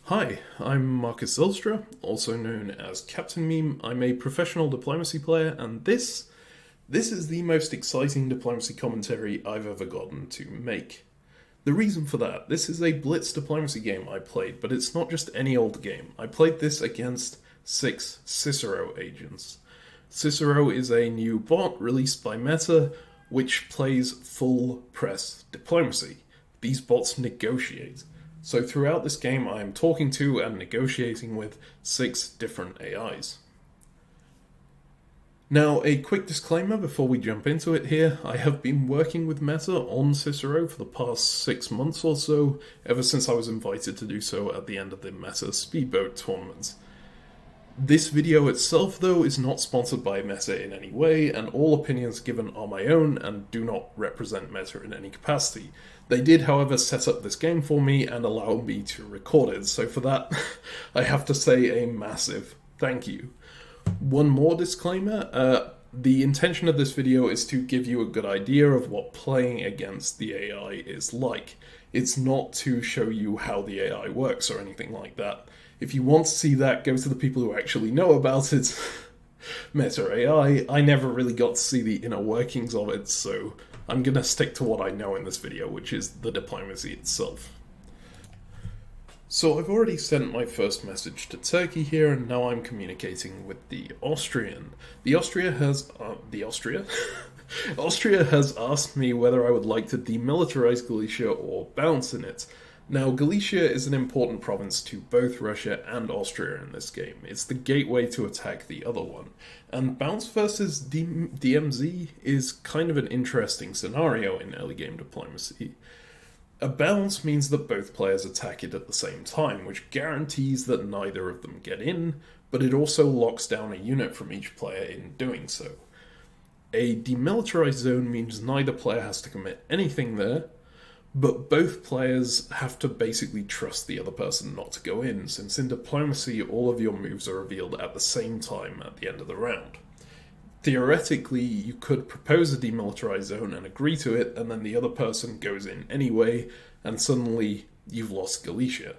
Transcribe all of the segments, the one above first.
Hi, I'm Marcus Zylstra, also known as CaptainMeme. I'm a professional diplomacy player, and this is the most exciting diplomacy commentary I've ever gotten to make. The reason for that, this is a blitz diplomacy game I played, but it's not just any old game. I played this against 6 CICERO agents. CICERO is a new bot released by Meta, which plays full press diplomacy. These bots negotiate. So throughout this game, I am talking to and negotiating with 6 different AIs. Now, a quick disclaimer before we jump into it here. I have been working with Meta on CICERO for the past 6 months or so, ever since I was invited to do so at the end of the Meta Speedboat tournament. This video itself, though, is not sponsored by Meta in any way, and all opinions given are my own and do not represent Meta in any capacity. They did, however, set up this game for me and allow me to record it, so for that, I have to say a massive thank you. One more disclaimer, the intention of this video is to give you a good idea of what playing against the AI is like. It's not to show you how the AI works or anything like that. If you want to see that, go to the people who actually know about it. Meta AI, I never really got to see the inner workings of it, so I'm gonna stick to what I know in this video, which is the diplomacy itself. So I've already sent my first message to Turkey here, and now I'm communicating with the Austrian. Austria has asked me whether I would like to demilitarize Galicia or bounce in it. Now, Galicia is an important province to both Russia and Austria in this game. It's the gateway to attack the other one. And bounce versus DMZ is kind of an interesting scenario in early game diplomacy. A bounce means that both players attack it at the same time, which guarantees that neither of them get in, but it also locks down a unit from each player in doing so. A demilitarized zone means neither player has to commit anything there, but both players have to basically trust the other person not to go in, since in diplomacy all of your moves are revealed at the same time at the end of the round. Theoretically, you could propose a demilitarized zone and agree to it, and then the other person goes in anyway, and suddenly you've lost Galicia.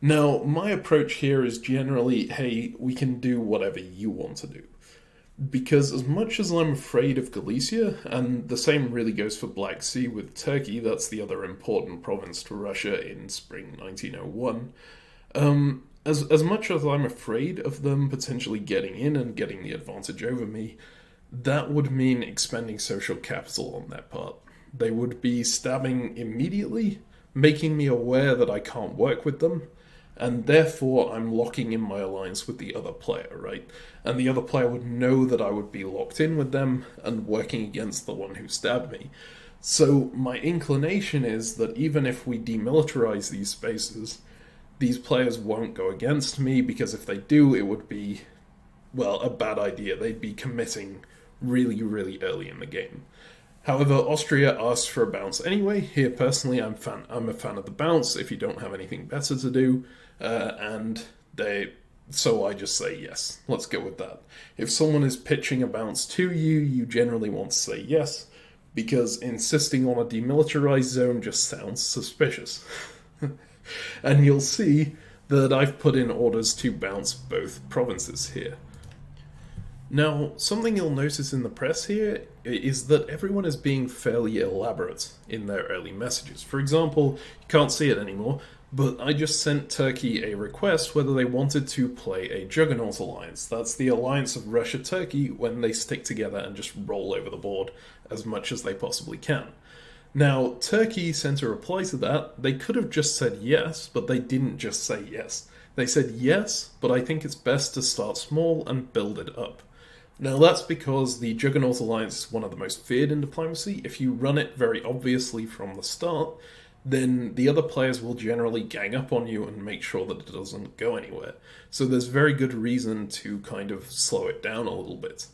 Now, my approach here is generally, hey, we can do whatever you want to do. Because as much as I'm afraid of Galicia, and the same really goes for Black Sea with Turkey, that's the other important province to Russia in spring 1901, as much as I'm afraid of them potentially getting in and getting the advantage over me, that would mean expending social capital on their part. They would be stabbing immediately, making me aware that I can't work with them, and therefore I'm locking in my alliance with the other player, right? And the other player would know that I would be locked in with them and working against the one who stabbed me. So my inclination is that even if we demilitarize these spaces, these players won't go against me, because if they do, it would be, well, a bad idea. They'd be committing really, really early in the game. However, Austria asks for a bounce anyway. Here, personally, I'm a fan of the bounce if you don't have anything better to do, so I just say yes. Let's go with that. If someone is pitching a bounce to you, you generally want to say yes, because insisting on a demilitarized zone just sounds suspicious. And you'll see that I've put in orders to bounce both provinces here. Now, something you'll notice in the press here is that everyone is being fairly elaborate in their early messages. For example, you can't see it anymore, but I just sent Turkey a request whether they wanted to play a Juggernaut alliance. That's the alliance of Russia-Turkey when they stick together and just roll over the board as much as they possibly can. Now, Turkey sent a reply to that. They could have just said yes, but they didn't just say yes. They said yes, but I think it's best to start small and build it up. Now, that's because the Juggernaut Alliance is one of the most feared in diplomacy. If you run it very obviously from the start, then the other players will generally gang up on you and make sure that it doesn't go anywhere. So there's very good reason to kind of slow it down a little bit.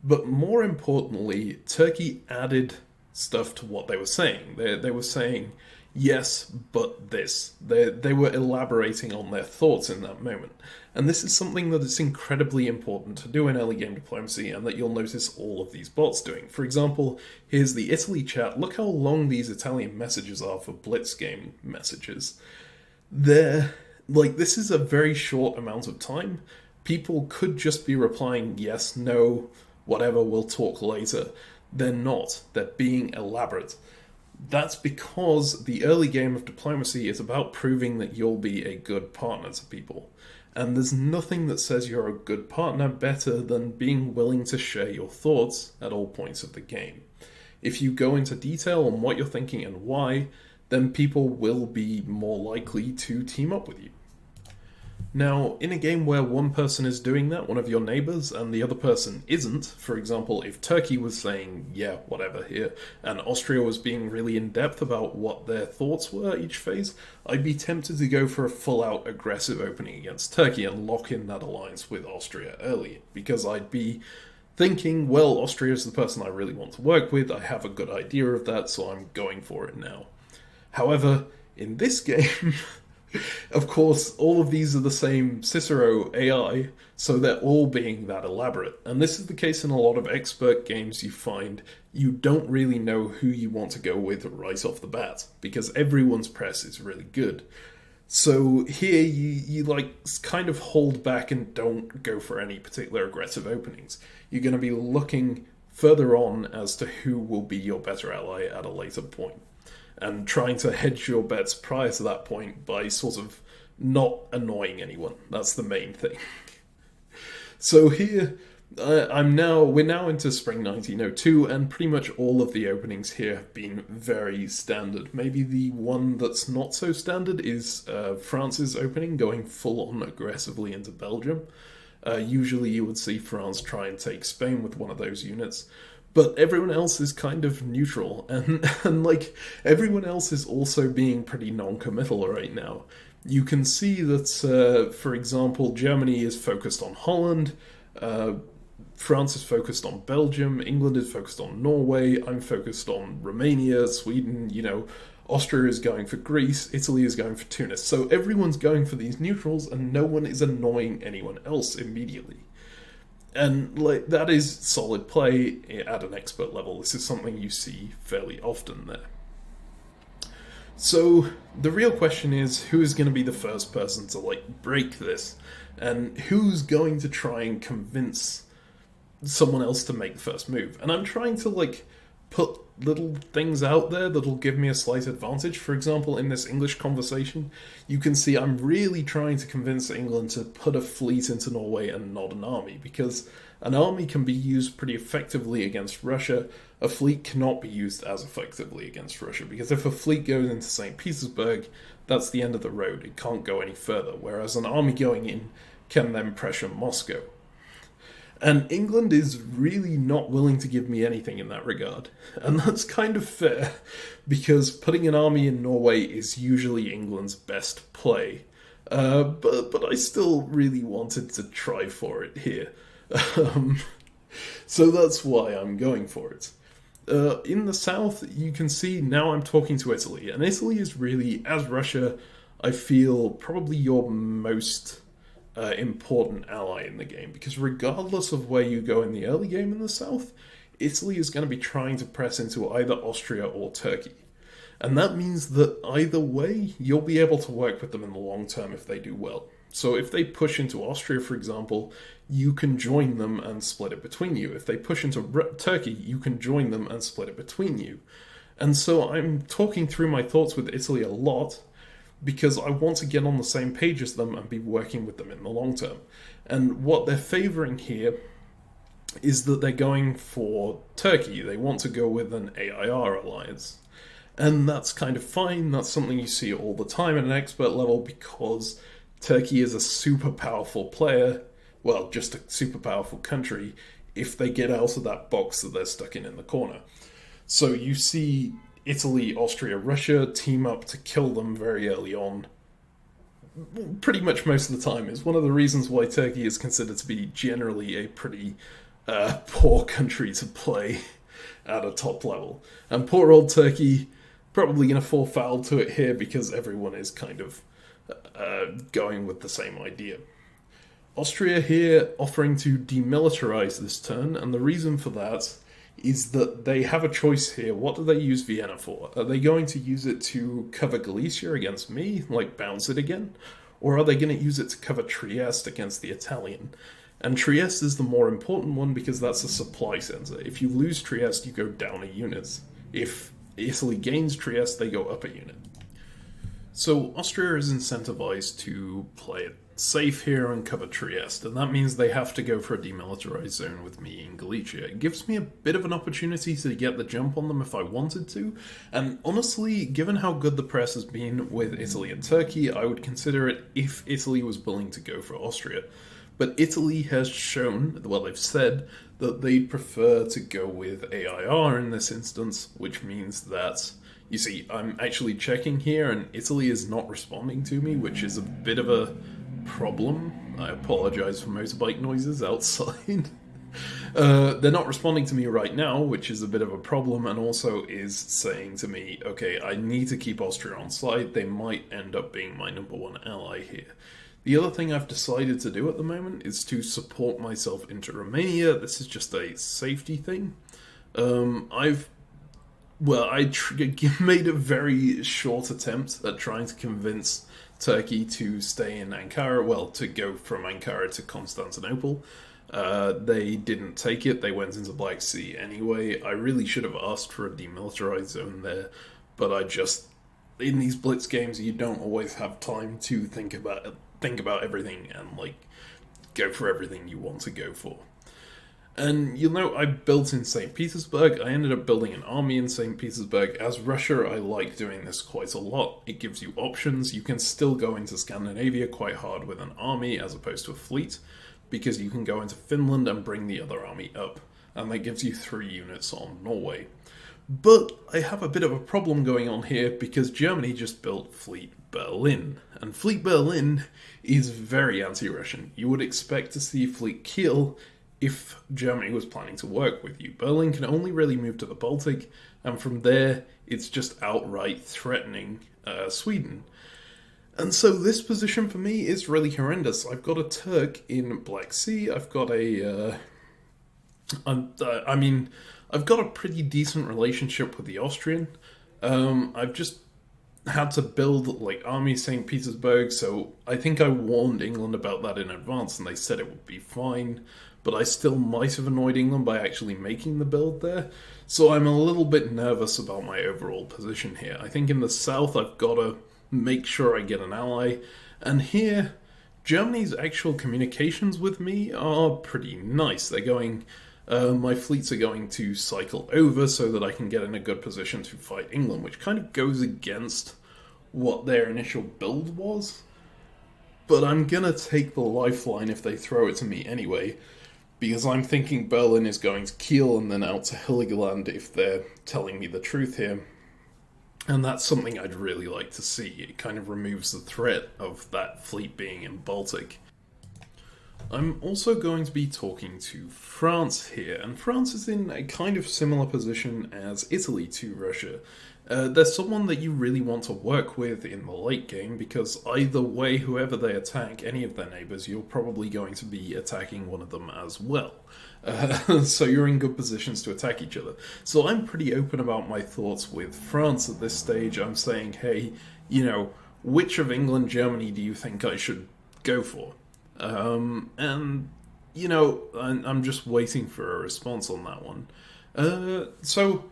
But more importantly, Turkey added stuff to what they were saying. They were saying, yes, but this. They were elaborating on their thoughts in that moment. And this is something that is incredibly important to do in early game diplomacy, and that you'll notice all of these bots doing. For example, here's the Italy chat. Look how long these Italian messages are for Blitz game messages. They're Like, this is a very short amount of time. People could just be replying yes, no, whatever, we'll talk later. They're not. They're being elaborate. That's because the early game of diplomacy is about proving that you'll be a good partner to people. And there's nothing that says you're a good partner better than being willing to share your thoughts at all points of the game. If you go into detail on what you're thinking and why, then people will be more likely to team up with you. Now, in a game where one person is doing that, one of your neighbors, and the other person isn't, for example, if Turkey was saying, yeah, whatever here, and Austria was being really in-depth about what their thoughts were each phase, I'd be tempted to go for a full-out aggressive opening against Turkey and lock in that alliance with Austria early, because I'd be thinking, well, Austria is the person I really want to work with, I have a good idea of that, so I'm going for it now. However, in this game... Of course, all of these are the same CICERO AI, so they're all being that elaborate. And this is the case in a lot of expert games. You find you don't really know who you want to go with right off the bat, because everyone's press is really good. So here you like kind of hold back and don't go for any particular aggressive openings. You're going to be looking further on as to who will be your better ally at a later point, and trying to hedge your bets prior to that point by sort of not annoying anyone. That's the main thing. So here, we're now into spring 1902, and pretty much all of the openings here have been very standard. Maybe the one that's not so standard is France's opening, going full on aggressively into Belgium. Usually you would see France try and take Spain with one of those units. But everyone else is kind of neutral, and like, everyone else is also being pretty non-committal right now. You can see that, for example, Germany is focused on Holland, France is focused on Belgium, England is focused on Norway, I'm focused on Romania, Sweden, Austria is going for Greece, Italy is going for Tunis. So everyone's going for these neutrals, and no one is annoying anyone else immediately. And like, that is solid play at an expert level. This is something you see fairly often there. So the real question is, who is going to be the first person to break this? And who's going to try and convince someone else to make the first move? And I'm trying to put little things out there that'll give me a slight advantage. For example, in this English conversation, you can see I'm really trying to convince England to put a fleet into Norway and not an army, because an army can be used pretty effectively against Russia. A fleet cannot be used as effectively against Russia, because if a fleet goes into St. Petersburg, that's the end of the road. It can't go any further, whereas an army going in can then pressure Moscow. And England is really not willing to give me anything in that regard. And that's kind of fair, because putting an army in Norway is usually England's best play. But I still really wanted to try for it here. So that's why I'm going for it. In the south, you can see now I'm talking to Italy. And Italy is really, as Russia, I feel probably your most... important ally in the game, because regardless of where you go in the early game in the south, Italy is going to be trying to press into either Austria or Turkey. And that means that either way, you'll be able to work with them in the long term if they do well. So if they push into Austria, for example, you can join them and split it between you. If they push into Turkey, you can join them and split it between you. And so I'm talking through my thoughts with Italy a lot, because I want to get on the same page as them and be working with them in the long term. And what they're favouring here is that they're going for Turkey. They want to go with an AIR alliance. And that's kind of fine. That's something you see all the time at an expert level, because Turkey is a super powerful player, well, just a super powerful country, if they get out of that box that they're stuck in the corner. So you see Italy, Austria, Russia team up to kill them very early on. Pretty much most of the time. Is one of the reasons why Turkey is considered to be generally a pretty poor country to play at a top level. And poor old Turkey probably going to fall foul to it here, because everyone is kind of going with the same idea. Austria here offering to demilitarize this turn, and the reason for that is that they have a choice here. What do they use Vienna for? Are they going to use it to cover Galicia against me, bounce it again? Or are they going to use it to cover Trieste against the Italian? And Trieste is the more important one because that's a supply center. If you lose Trieste, you go down a unit. If Italy gains Trieste, they go up a unit. So Austria is incentivized to play it safe here and cover Trieste, and that means they have to go for a demilitarized zone with me in Galicia. It gives me a bit of an opportunity to get the jump on them if I wanted to, and honestly, given how good the press has been with Italy and Turkey, I would consider it if Italy was willing to go for Austria. But Italy has shown, well, they've said, that they'd prefer to go with AIR in this instance, which means that, you see, I'm actually checking here and Italy is not responding to me, which is a bit of a problem. I apologize for motorbike noises outside. They're not responding to me right now, which is a bit of a problem, and also is saying to me, okay, I need to keep Austria on side. They might end up being my number one ally here. The other thing I've decided to do at the moment is to support myself into Romania. This is just a safety thing. I made a very short attempt at trying to convince Turkey to stay in Ankara, well, to go from Ankara to Constantinople. They didn't take it, they went into Black Sea anyway. I really should have asked for a demilitarized zone there, but in these Blitz games, you don't always have time to think about everything and, like, go for everything you want to go for. And you'll note I built in St. Petersburg. I ended up building an army in St. Petersburg. As Russia, I like doing this quite a lot. It gives you options. You can still go into Scandinavia quite hard with an army as opposed to a fleet, because you can go into Finland and bring the other army up. And that gives you 3 units on Norway. But I have a bit of a problem going on here because Germany just built Fleet Berlin. And Fleet Berlin is very anti-Russian. You would expect to see Fleet Kiel if Germany was planning to work with you. Berlin can only really move to the Baltic, and from there, it's just outright threatening Sweden. And so this position for me is really horrendous. I've got a Turk in Black Sea, I've got I've got a pretty decent relationship with the Austrian. I've just had to build, like, Army St. Petersburg, so I think I warned England about that in advance, and they said it would be fine. But I still might have annoyed England by actually making the build there. So I'm a little bit nervous about my overall position here. I think in the south I've got to make sure I get an ally. And here, Germany's actual communications with me are pretty nice. They're going, my fleets are going to cycle over so that I can get in a good position to fight England, which kind of goes against what their initial build was. But I'm gonna take the lifeline if they throw it to me anyway, because I'm thinking Berlin is going to Kiel and then out to Heligoland if they're telling me the truth here. And that's something I'd really like to see. It kind of removes the threat of that fleet being in Baltic. I'm also going to be talking to France here, and France is in a kind of similar position as Italy to Russia. There's someone that you really want to work with in the late game, because either way, whoever they attack, any of their neighbours, you're probably going to be attacking one of them as well. So you're in good positions to attack each other. So I'm pretty open about my thoughts with France at this stage. I'm saying, hey, which of England, Germany do you think I should go for? I'm just waiting for a response on that one. So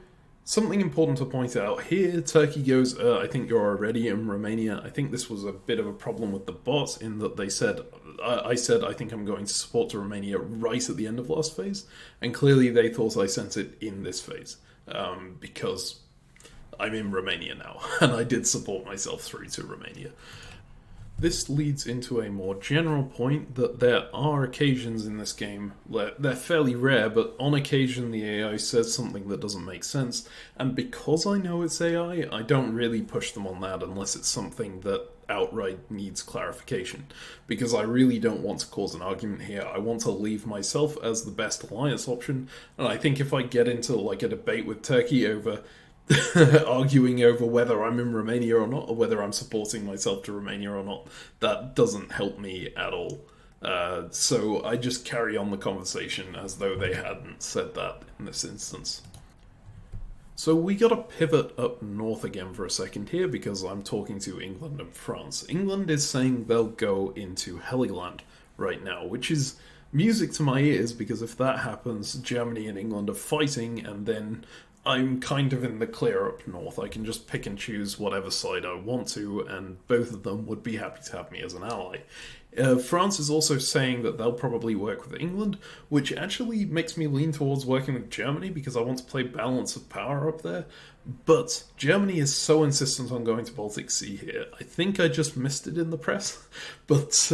something important to point out here, Turkey goes, I think you're already in Romania. I think this was a bit of a problem with the bot in that they said, I said I think I'm going to support to Romania right at the end of last phase, and clearly they thought I sent it in this phase, because I'm in Romania now, and I did support myself through to Romania. This leads into a more general point that there are occasions in this game, they're fairly rare, but on occasion the AI says something that doesn't make sense, and because I know it's AI, I don't really push them on that unless it's something that outright needs clarification, because I really don't want to cause an argument here. I want to leave myself as the best alliance option, and I think if I get into like a debate with Turkey over arguing over whether I'm in Romania or not, or whether I'm supporting myself to Romania or not, that doesn't help me at all. So I just carry on the conversation as though they hadn't said that in this instance. So we got to pivot up north again for a second here because I'm talking to England and France. England is saying they'll go into Heligoland right now, which is music to my ears because if that happens, Germany and England are fighting, and then I'm kind of in the clear up north. I can just pick and choose whatever side I want to, and both of them would be happy to have me as an ally. France is also saying that they'll probably work with England, which actually makes me lean towards working with Germany because I want to play balance of power up there. But Germany is so insistent on going to Baltic Sea here. I think I just missed it in the press. But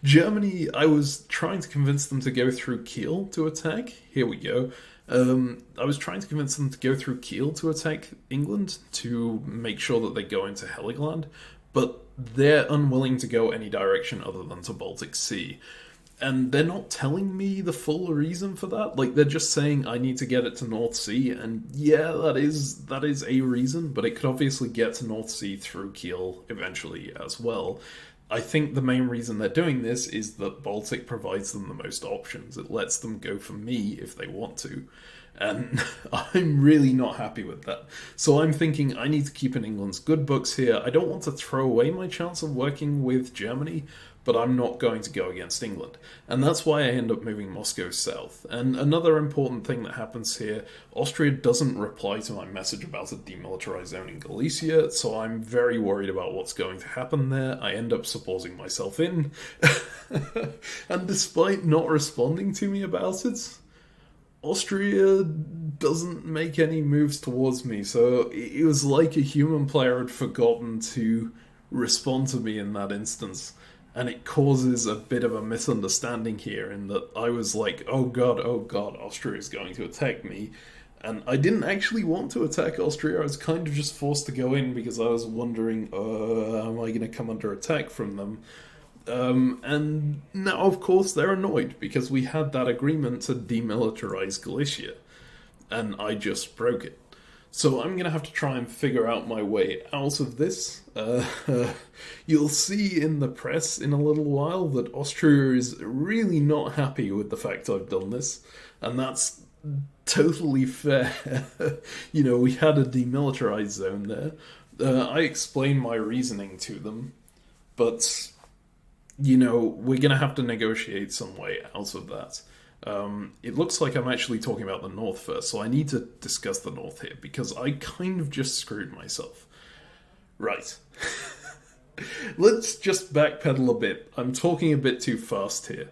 Germany, I was trying to convince them to go through Kiel to attack. Here we go. I was trying to convince them to go through Kiel to attack England to make sure that they go into Heligoland, but they're unwilling to go any direction other than to Baltic Sea. And they're not telling me the full reason for that. Like, they're just saying, I need to get it to North Sea, and yeah, that is a reason, but it could obviously get to North Sea through Kiel eventually as well. I think the main reason they're doing this is that Baltic provides them the most options. It lets them go for me if they want to. And I'm really not happy with that. So I'm thinking I need to keep in England's good books here. I don't want to throw away my chance of working with Germany, but I'm not going to go against England. And that's why I end up moving Moscow south. And another important thing that happens here, Austria doesn't reply to my message about a demilitarized zone in Galicia, so I'm very worried about what's going to happen there. I end up supporting myself in. And despite not responding to me about it, Austria doesn't make any moves towards me, so it was like a human player had forgotten to respond to me in that instance. And it causes a bit of a misunderstanding here in that I was like, oh god, Austria is going to attack me. And I didn't actually want to attack Austria, I was kind of just forced to go in because I was wondering, am I going to come under attack from them? And now, of course, they're annoyed because we had that agreement to demilitarize Galicia, and I just broke it. So I'm going to have to try and figure out my way out of this. You'll see in the press in a little while that Austria is really not happy with the fact I've done this, and that's totally fair. You know, we had a demilitarized zone there. I explained my reasoning to them, but you know, we're going to have to negotiate some way out of that. It looks like I'm actually talking about the North first, so I need to discuss the North here, because I kind of just screwed myself. Right. Let's just backpedal a bit. I'm talking a bit too fast here.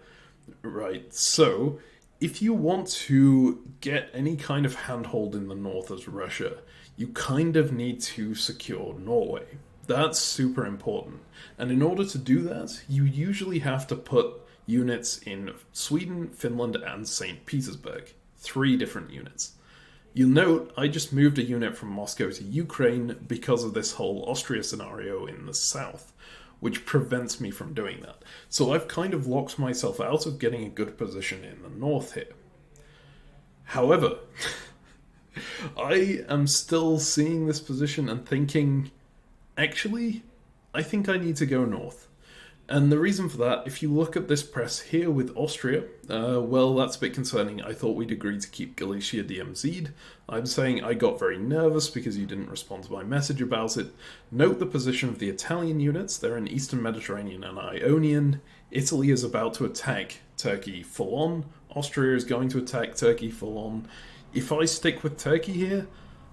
Right, so if you want to get any kind of handhold in the North as Russia, you kind of need to secure Norway. That's super important. And in order to do that, you usually have to put units in Sweden, Finland, and St. Petersburg. 3 different units. You'll note I just moved a unit from Moscow to Ukraine because of this whole Austria scenario in the south, which prevents me from doing that. So I've kind of locked myself out of getting a good position in the north here. However, I am still seeing this position and thinking, actually, I think I need to go north. And the reason for that, if you look at this press here with Austria, well, that's a bit concerning. I thought we'd agreed to keep Galicia DMZ'd. I'm saying I got very nervous because you didn't respond to my message about it. Note the position of the Italian units. They're in Eastern Mediterranean and Ionian. Italy is about to attack Turkey full-on. Austria is going to attack Turkey full-on. If I stick with Turkey here,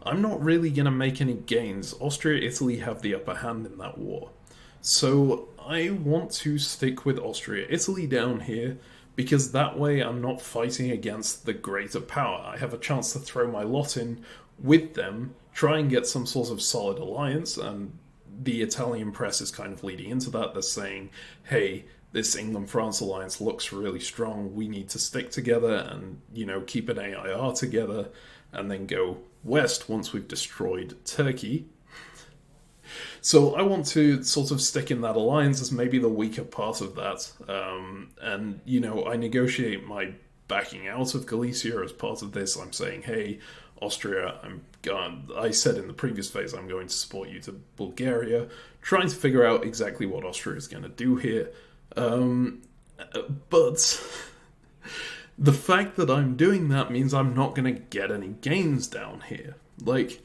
I'm not really going to make any gains. Austria, Italy have the upper hand in that war. So I want to stick with Austria, Italy down here, because that way I'm not fighting against the greater power. I have a chance to throw my lot in with them, try and get some sort of solid alliance, and the Italian press is kind of leading into that. They're saying, hey, this England-France alliance looks really strong, we need to stick together and, you know, keep an AIR together, and then go west once we've destroyed Turkey. So I want to sort of stick in that alliance as maybe the weaker part of that. And, you know, I negotiate my backing out of Galicia as part of this. I'm saying, hey, Austria, I said in the previous phase I'm going to support you to Bulgaria, trying to figure out exactly what Austria is going to do here. But the fact that I'm doing that means I'm not going to get any gains down here. Like,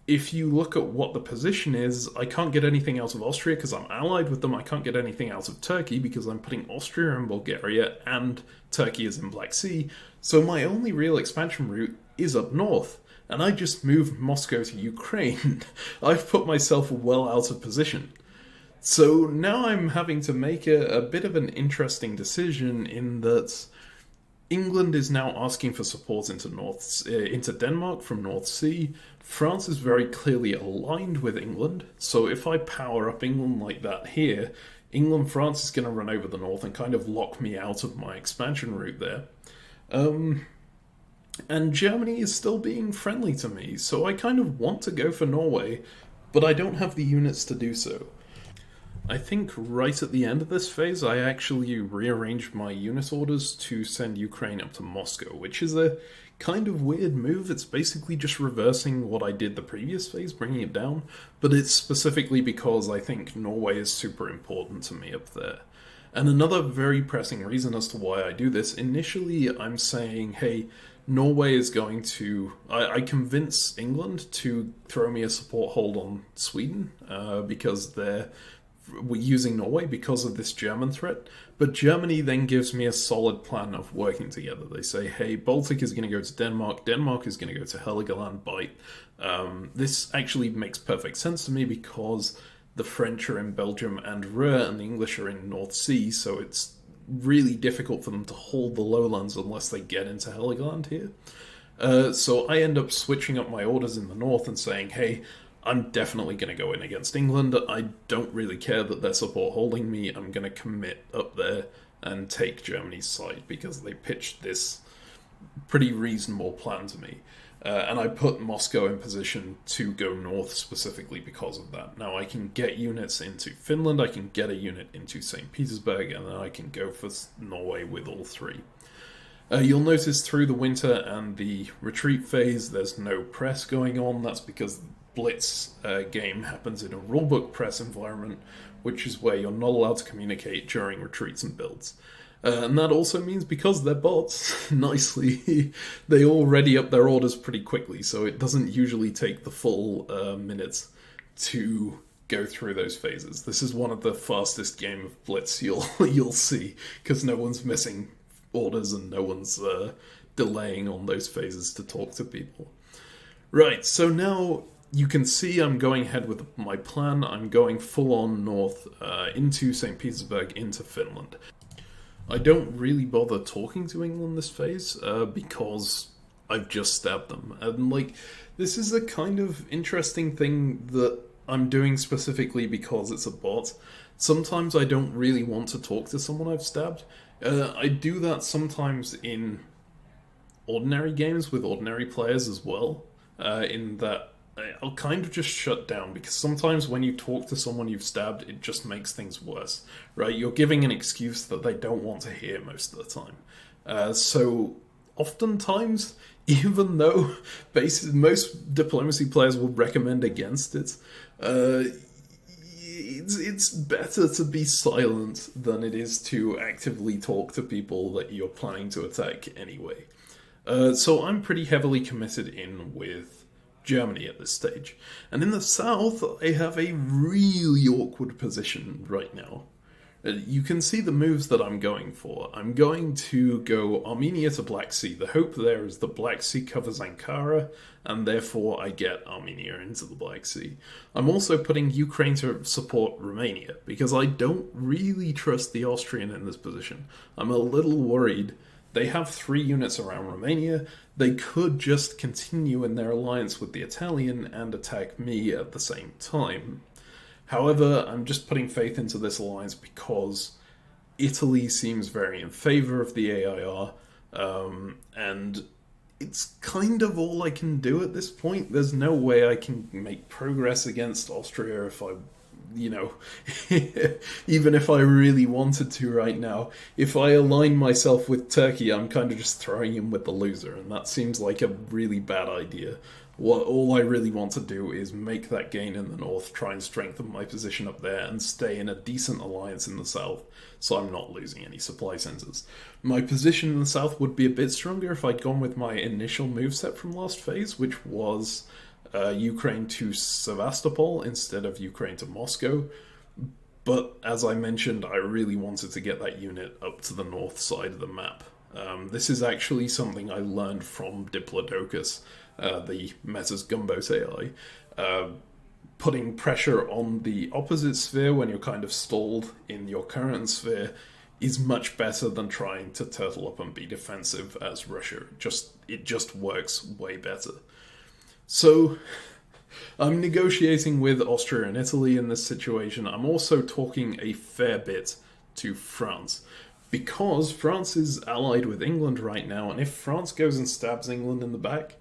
if you look at what the position is, I can't get anything out of Austria because I'm allied with them. I can't get anything out of Turkey because I'm putting Austria in Bulgaria and Turkey is in Black Sea. So my only real expansion route is up north. And I just moved Moscow to Ukraine. I've put myself well out of position. So now I'm having to make a bit of an interesting decision in that England is now asking for support into Denmark from North Sea. France is very clearly aligned with England, so if I power up England like that here, France is going to run over the north and kind of lock me out of my expansion route there. And Germany is still being friendly to me, so I kind of want to go for Norway, but I don't have the units to do so. I think right at the end of this phase, I actually rearranged my unit orders to send Ukraine up to Moscow, which is a kind of weird move. It's basically just reversing what I did the previous phase, bringing it down, but it's specifically because I think Norway is super important to me up there. And another very pressing reason as to why I do this, initially I'm saying, hey, Norway is going to... I convince England to throw me a support hold on Sweden because they're using Norway because of this German threat, but Germany then gives me a solid plan of working together. They say, hey, Baltic is going to go to Denmark, Denmark is going to go to Heligoland, Bite. This actually makes perfect sense to me because the French are in Belgium and Ruhr and the English are in North Sea, so it's really difficult for them to hold the lowlands unless they get into Heligoland here. So I end up switching up my orders in the north and saying, hey, I'm definitely going to go in against England. I don't really care that they're support holding me. I'm going to commit up there and take Germany's side because they pitched this pretty reasonable plan to me. And I put Moscow in position to go north specifically because of that. Now I can get units into Finland, I can get a unit into St. Petersburg, and then I can go for Norway with all three. You'll notice through the winter and the retreat phase, there's no press going on. That's because Blitz game happens in a rulebook press environment, which is where you're not allowed to communicate during retreats and builds. And that also means because they're bots, nicely, they all ready up their orders pretty quickly, so it doesn't usually take the full minutes to go through those phases. This is one of the fastest game of Blitz you'll see, because no one's missing orders and no one's delaying on those phases to talk to people. Right, so now you can see I'm going ahead with my plan. I'm going full on north into St. Petersburg, into Finland. I don't really bother talking to England this phase because I've just stabbed them. And this is a kind of interesting thing that I'm doing specifically because it's a bot. Sometimes I don't really want to talk to someone I've stabbed. I do that sometimes in ordinary games with ordinary players as well, in that I'll kind of just shut down, because sometimes when you talk to someone you've stabbed, it just makes things worse, right? You're giving an excuse that they don't want to hear most of the time. So oftentimes, even though most diplomacy players will recommend against it, it's better to be silent than it is to actively talk to people that you're planning to attack anyway. So I'm pretty heavily committed in with Germany at this stage. And in the south, I have a really awkward position right now. You can see the moves that I'm going for. I'm going to go Armenia to Black Sea. The hope there is the Black Sea covers Ankara, and therefore I get Armenia into the Black Sea. I'm also putting Ukraine to support Romania, because I don't really trust the Austrian in this position. I'm a little worried. They have 3 units around Romania. They could just continue in their alliance with the Italian and attack me at the same time. However, I'm just putting faith into this alliance because Italy seems very in favour of the AIR, and it's kind of all I can do at this point. There's no way I can make progress against Austria if I... even if I really wanted to right now. If I align myself with Turkey, I'm kind of just throwing him with the loser, and that seems like a really bad idea. All I really want to do is make that gain in the north, try and strengthen my position up there, and stay in a decent alliance in the south, so I'm not losing any supply centers. My position in the south would be a bit stronger if I'd gone with my initial moveset from last phase, which was Ukraine to Sevastopol instead of Ukraine to Moscow. But as I mentioned, I really wanted to get that unit up to the north side of the map. This is actually something I learned from Diplodocus, the Meta's gunboat AI. Putting pressure on the opposite sphere when you're kind of stalled in your current sphere is much better than trying to turtle up and be defensive as Russia. It just works way better. So I'm negotiating with Austria and Italy in this situation. I'm also talking a fair bit to France, because France is allied with England right now, and if France goes and stabs England in the back,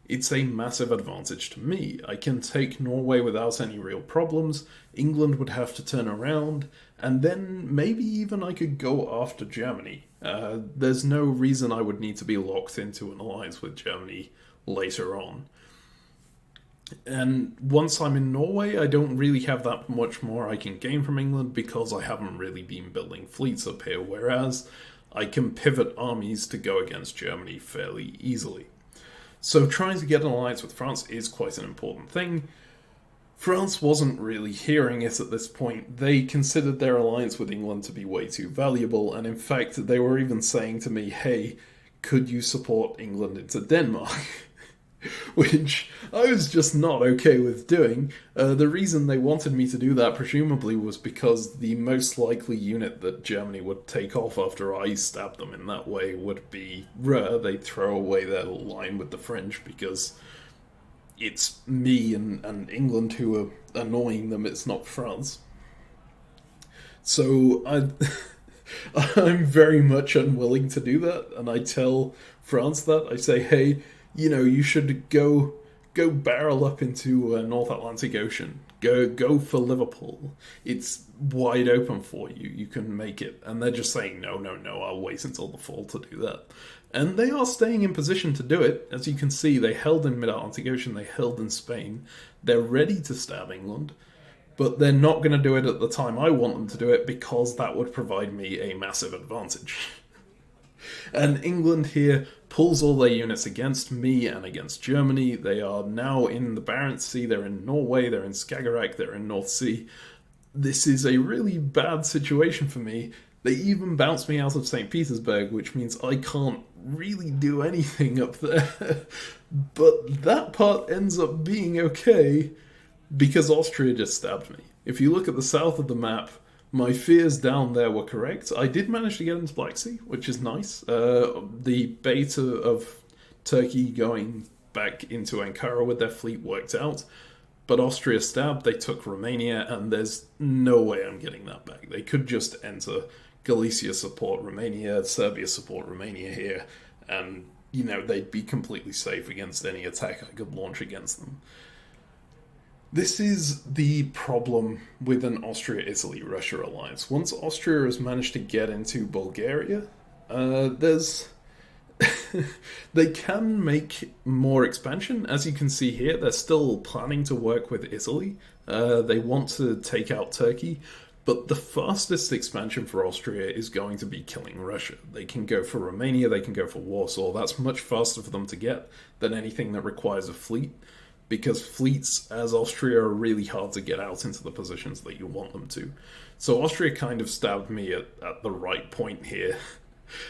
it's a massive advantage to me. I can take Norway without any real problems. England would have to turn around, and then maybe even I could go after Germany. There's no reason I would need to be locked into an alliance with Germany later on. And once I'm in Norway, I don't really have that much more I can gain from England because I haven't really been building fleets up here, whereas I can pivot armies to go against Germany fairly easily. So trying to get an alliance with France is quite an important thing. France wasn't really hearing it at this point. They considered their alliance with England to be way too valuable, and in fact they were even saying to me, hey, could you support England into Denmark? Which I was just not okay with doing. The reason they wanted me to do that presumably was because the most likely unit that Germany would take off after I stabbed them in that way would be Ruhr. They'd throw away their line with the French because it's me and England who are annoying them, it's not France. So I'm very much unwilling to do that, and I tell France that. I say, hey, you should go barrel up into North Atlantic Ocean. Go for Liverpool. It's wide open for you. You can make it. And they're just saying, no, I'll wait until the fall to do that. And they are staying in position to do it. As you can see, they held in Mid-Atlantic Ocean. They held in Spain. They're ready to stab England. But they're not going to do it at the time I want them to do it because that would provide me a massive advantage. And England here pulls all their units against me and against Germany. They are now in the Barents Sea, they're in Norway, they're in Skagerrak, they're in North Sea. This is a really bad situation for me. They even bounced me out of St. Petersburg, which means I can't really do anything up there. But that part ends up being okay because Austria just stabbed me. If you look at the south of the map, my fears down there were correct. I did manage to get into Black Sea, which is nice. The beta of Turkey going back into Ankara with their fleet worked out. But Austria stabbed, they took Romania, and there's no way I'm getting that back. They could just enter Galicia support Romania, Serbia support Romania here, and, they'd be completely safe against any attack I could launch against them. This is the problem with an Austria-Italy-Russia alliance. Once Austria has managed to get into Bulgaria, they can make more expansion. As you can see here, they're still planning to work with Italy. They want to take out Turkey, but the fastest expansion for Austria is going to be killing Russia. They can go for Romania, they can go for Warsaw. That's much faster for them to get than anything that requires a fleet, because fleets, as Austria, are really hard to get out into the positions that you want them to. So Austria kind of stabbed me at the right point here.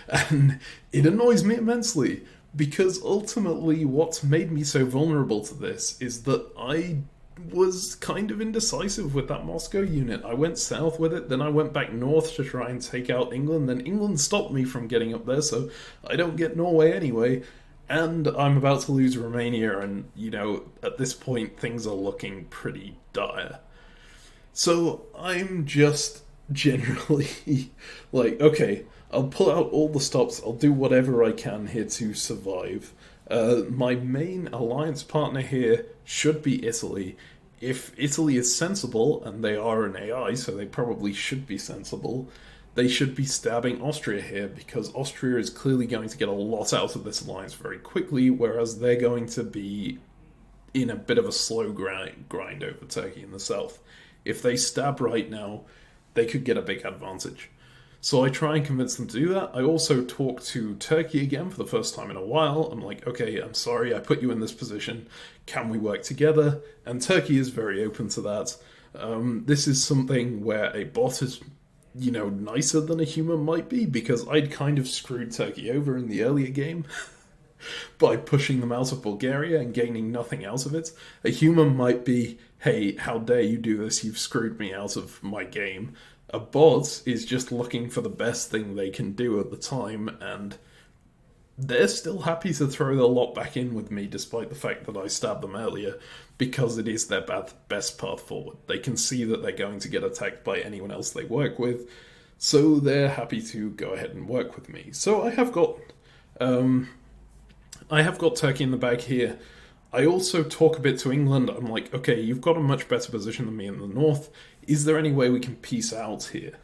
And it annoys me immensely, because ultimately what's made me so vulnerable to this is that I was kind of indecisive with that Moscow unit. I went south with it, then I went back north to try and take out England, then England stopped me from getting up there, so I don't get Norway anyway. And I'm about to lose Romania, and, at this point, things are looking pretty dire. So I'm just generally like, okay, I'll pull out all the stops, I'll do whatever I can here to survive. My main alliance partner here should be Italy. If Italy is sensible, and they are an AI, so they probably should be sensible, they should be stabbing Austria here, because Austria is clearly going to get a lot out of this alliance very quickly, whereas they're going to be in a bit of a slow grind over Turkey in the south. If they stab right now, they could get a big advantage. So I try and convince them to do that. I also talk to Turkey again for the first time in a while. I'm like, okay, I'm sorry, I put you in this position. Can we work together? And Turkey is very open to that. This is something where a bot is, nicer than a human might be, because I'd kind of screwed Turkey over in the earlier game by pushing them out of Bulgaria and gaining nothing out of it. A human might be, hey, how dare you do this? You've screwed me out of my game. A bot is just looking for the best thing they can do at the time, and they're still happy to throw their lot back in with me despite the fact that I stabbed them earlier, because it is their best path forward. They can see that they're going to get attacked by anyone else they work with, so they're happy to go ahead and work with me. So I have got Turkey in the bag here. I also talk a bit to England. I'm like, okay, you've got a much better position than me in the north. Is there any way we can peace out here?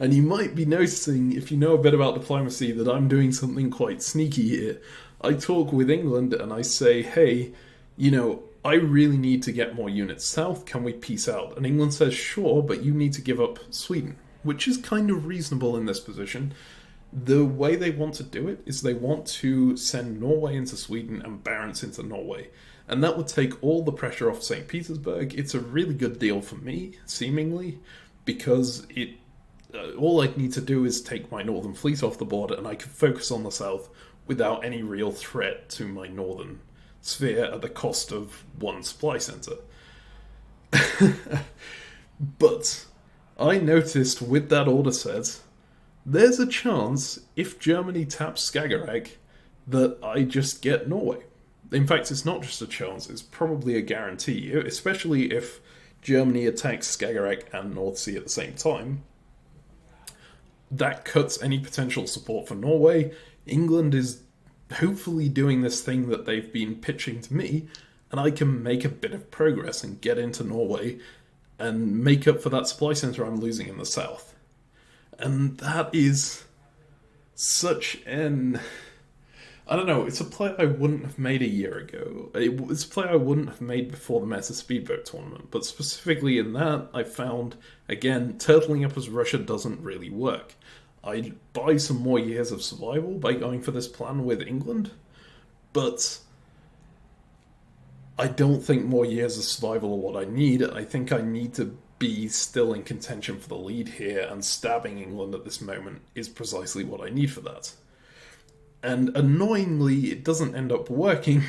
And you might be noticing, if you know a bit about diplomacy, that I'm doing something quite sneaky here. I talk with England and I say, hey, I really need to get more units south. Can we peace out? And England says, sure, but you need to give up Sweden, which is kind of reasonable in this position. The way they want to do it is they want to send Norway into Sweden and Barents into Norway. And that would take all the pressure off St. Petersburg. It's a really good deal for me, seemingly, because all I'd need to do is take my northern fleet off the board and I could focus on the south without any real threat to my northern sphere at the cost of one supply centre. But I noticed with that order set, there's a chance, if Germany taps Skagerrak, that I just get Norway. In fact, it's not just a chance, it's probably a guarantee, especially if Germany attacks Skagerrak and North Sea at the same time. That cuts any potential support for Norway. England is hopefully doing this thing that they've been pitching to me, and I can make a bit of progress and get into Norway and make up for that supply centre I'm losing in the south. And that is such an... I don't know, it's a play I wouldn't have made a year ago. It's a play I wouldn't have made before the Meta Speedboat tournament. But specifically in that, I found, again, turtling up as Russia doesn't really work. I'd buy some more years of survival by going for this plan with England, but I don't think more years of survival are what I need. I think I need to be still in contention for the lead here, and stabbing England at this moment is precisely what I need for that. And annoyingly, it doesn't end up working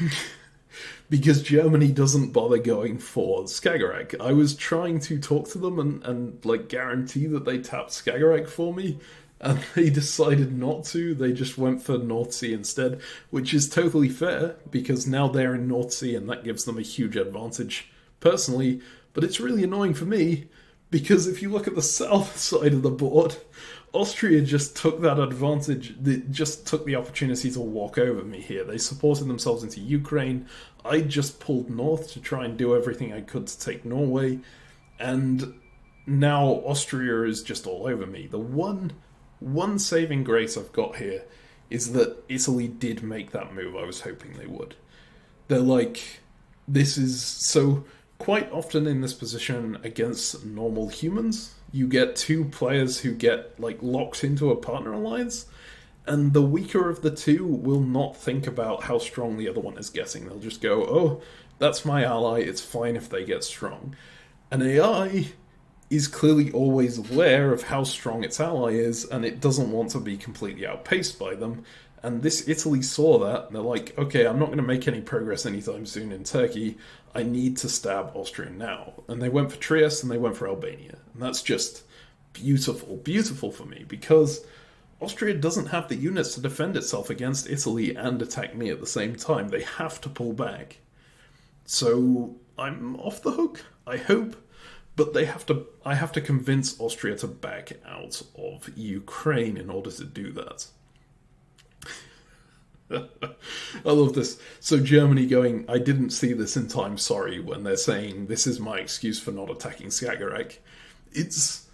because Germany doesn't bother going for Skagerrak. I was trying to talk to them and guarantee that they tapped Skagerrak for me, and they decided not to. They just went for North Sea instead, which is totally fair because now they're in North Sea and that gives them a huge advantage personally. But it's really annoying for me because if you look at the south side of the board, Austria just took that advantage, they just took the opportunity to walk over me here. They supported themselves into Ukraine. I just pulled north to try and do everything I could to take Norway, and now Austria is just all over me. The one saving grace I've got here is that Italy did make that move I was hoping they would. They're like, this is so... Quite often in this position against normal humans, you get two players who get locked into a partner alliance, and the weaker of the two will not think about how strong the other one is getting. They'll just go, oh, that's my ally, it's fine if they get strong. An AI is clearly always aware of how strong its ally is, and it doesn't want to be completely outpaced by them. And this Italy saw that, and they're like, okay, I'm not going to make any progress anytime soon in Turkey. I need to stab Austria now. And they went for Trieste and they went for Albania. And that's just beautiful, beautiful for me, because Austria doesn't have the units to defend itself against Italy and attack me at the same time. They have to pull back. So I'm off the hook, I hope. But I have to convince Austria to back out of Ukraine in order to do that. I love this. So Germany going, I didn't see this in time, sorry, when they're saying this is my excuse for not attacking Skagerrak. It's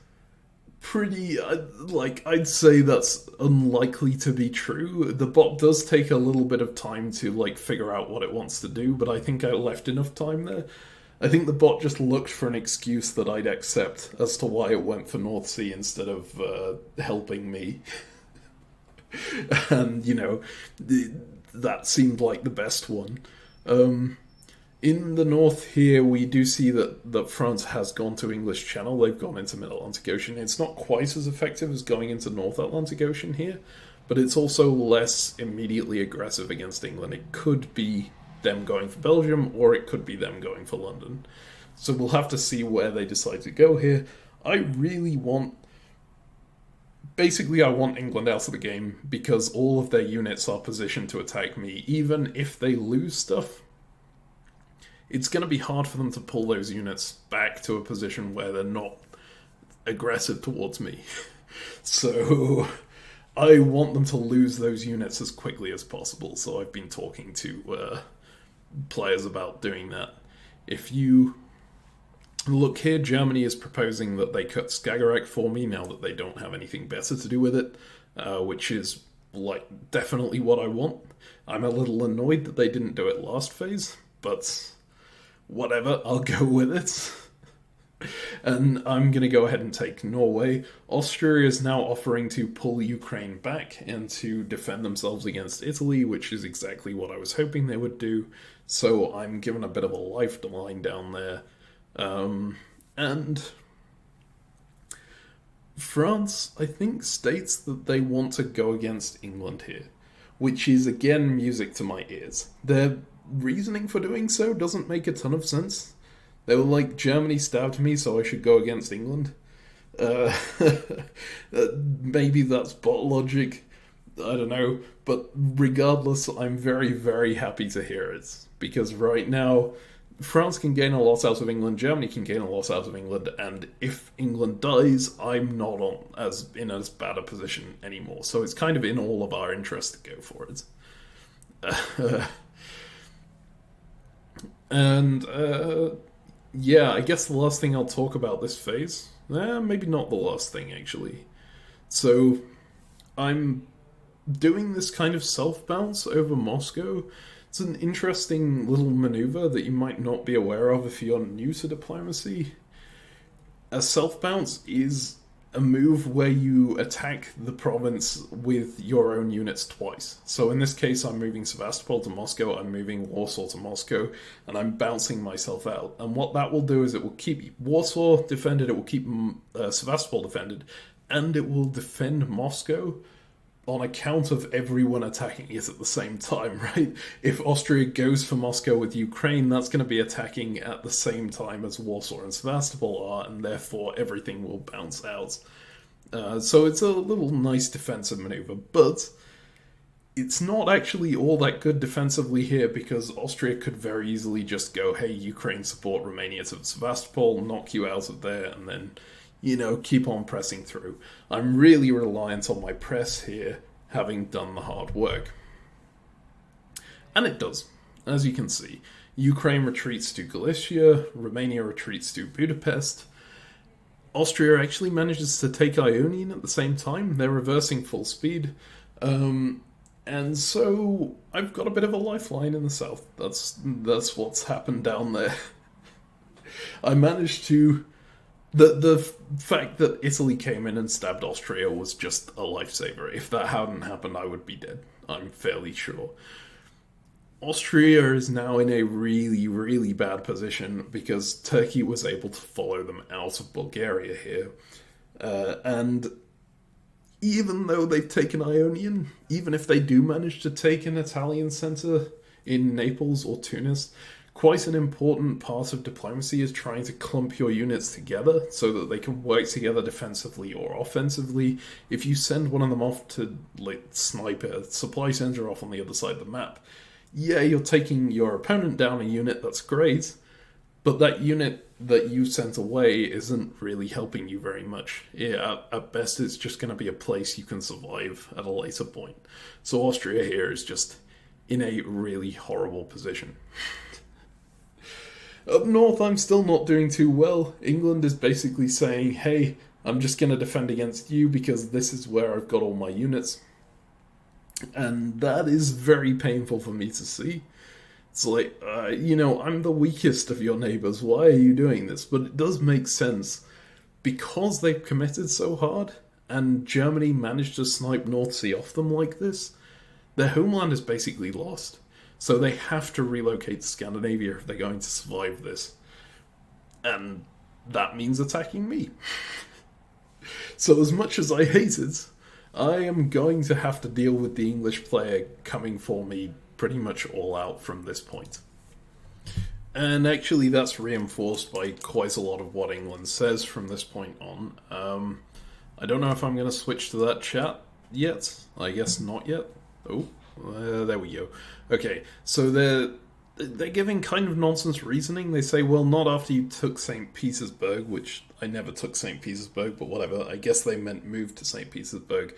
pretty, I'd say that's unlikely to be true. The bot does take a little bit of time to, figure out what it wants to do, but I think I left enough time there. I think the bot just looked for an excuse that I'd accept as to why it went for North Sea instead of helping me. And, that seemed like the best one. In the north here, we do see that France has gone to English Channel. They've gone into Mid-Atlantic Ocean. It's not quite as effective as going into North Atlantic Ocean here, but it's also less immediately aggressive against England. It could be them going for Belgium, or it could be them going for London. So we'll have to see where they decide to go here. I want England out of the game because all of their units are positioned to attack me. Even if they lose stuff, it's going to be hard for them to pull those units back to a position where they're not aggressive towards me. So I want them to lose those units as quickly as possible. So I've been talking to players about doing that. If you look here, Germany is proposing that they cut Skagerrak for me now that they don't have anything better to do with it, which is definitely what I want. I'm a little annoyed that they didn't do it last phase, but whatever, I'll go with it. And I'm going to go ahead and take Norway. Austria is now offering to pull Ukraine back and to defend themselves against Italy, which is exactly what I was hoping they would do. So I'm given a bit of a lifeline down there. And France, I think, states that they want to go against England here, which is, again, music to my ears. Their reasoning for doing so doesn't make a ton of sense. They were like, Germany stabbed me, so I should go against England. Maybe that's bot logic. I don't know. But regardless, I'm very, very happy to hear it. Because right now, France can gain a lot out of England, Germany can gain a lot out of England, and if England dies, I'm not in as bad a position anymore. So it's kind of in all of our interest to go for it. Yeah, I guess the last thing I'll talk about this phase, maybe not the last thing actually. So I'm doing this kind of self-bounce over Moscow. It's an interesting little maneuver that you might not be aware of if you're new to diplomacy. A self-bounce is a move where you attack the province with your own units twice. So in this case, I'm moving Sevastopol to Moscow, I'm moving Warsaw to Moscow, and I'm bouncing myself out. And what that will do is it will keep Warsaw defended, it will keep Sevastopol defended, and it will defend Moscow on account of everyone attacking it at the same time, right? If Austria goes for Moscow with Ukraine, that's going to be attacking at the same time as Warsaw and Sevastopol are, and therefore everything will bounce out. So it's a little nice defensive maneuver, but it's not actually all that good defensively here because Austria could very easily just go, hey, Ukraine support Romania to Sevastopol, knock you out of there, and then keep on pressing through. I'm really reliant on my press here, having done the hard work. And it does, as you can see. Ukraine retreats to Galicia, Romania retreats to Budapest. Austria actually manages to take Ionian at the same time. They're reversing full speed. And so I've got a bit of a lifeline in the south. That's what's happened down there. I managed to... The fact that Italy came in and stabbed Austria was just a lifesaver. If that hadn't happened, I would be dead. I'm fairly sure. Austria is now in a really, really bad position because Turkey was able to follow them out of Bulgaria here. And even though they've taken Ionian, even if they do manage to take an Italian centre in Naples or Tunis, quite an important part of diplomacy is trying to clump your units together so that they can work together defensively or offensively. If you send one of them off to snipe a supply center off on the other side of the map, yeah, you're taking your opponent down a unit, that's great, but that unit that you sent away isn't really helping you very much. Yeah, at best it's just going to be a place you can survive at a later point. So Austria here is just in a really horrible position. Up north, I'm still not doing too well. England is basically saying, hey, I'm just going to defend against you because this is where I've got all my units. And that is very painful for me to see. It's like, I'm the weakest of your neighbors. Why are you doing this? But it does make sense because they've committed so hard and Germany managed to snipe North Sea off them like this. Their homeland is basically lost. So they have to relocate to Scandinavia if they're going to survive this. And that means attacking me. So as much as I hate it, I am going to have to deal with the English player coming for me pretty much all out from this point. And actually that's reinforced by quite a lot of what England says from this point on. I don't know if I'm going to switch to that chat yet. I guess not yet. Oh, there we go. Okay, so they're giving kind of nonsense reasoning. They say, well, not after you took St. Petersburg, which I never took St. Petersburg, but whatever. I guess they meant move to St. Petersburg.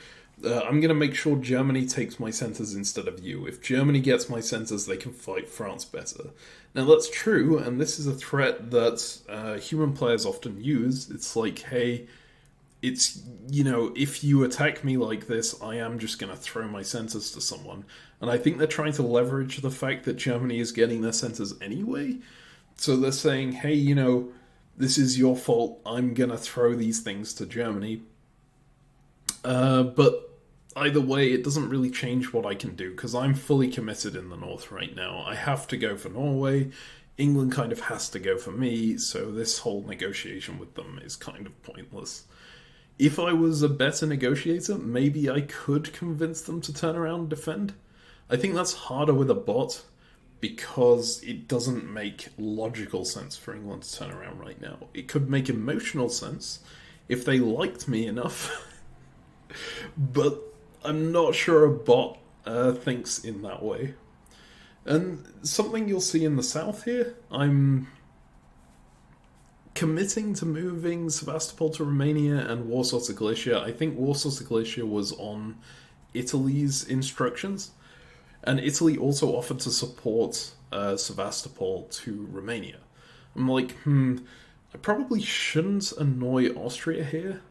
I'm going to make sure Germany takes my centres instead of you. If Germany gets my centres, they can fight France better. Now, that's true, and this is a threat that human players often use. It's like, hey, it's, if you attack me like this, I am just going to throw my centres to someone. And I think they're trying to leverage the fact that Germany is getting their centres anyway. So they're saying, hey, this is your fault. I'm going to throw these things to Germany. But either way, it doesn't really change what I can do, because I'm fully committed in the north right now. I have to go for Norway. England kind of has to go for me, so this whole negotiation with them is kind of pointless. If I was a better negotiator, maybe I could convince them to turn around and defend. I think that's harder with a bot, because it doesn't make logical sense for England to turn around right now. It could make emotional sense if they liked me enough. But I'm not sure a bot thinks in that way. And something you'll see in the south here, I'm committing to moving Sevastopol to Romania and Warsaw to Galicia. I think Warsaw to Galicia was on Italy's instructions, and Italy also offered to support Sevastopol to Romania. I'm like, I probably shouldn't annoy Austria here.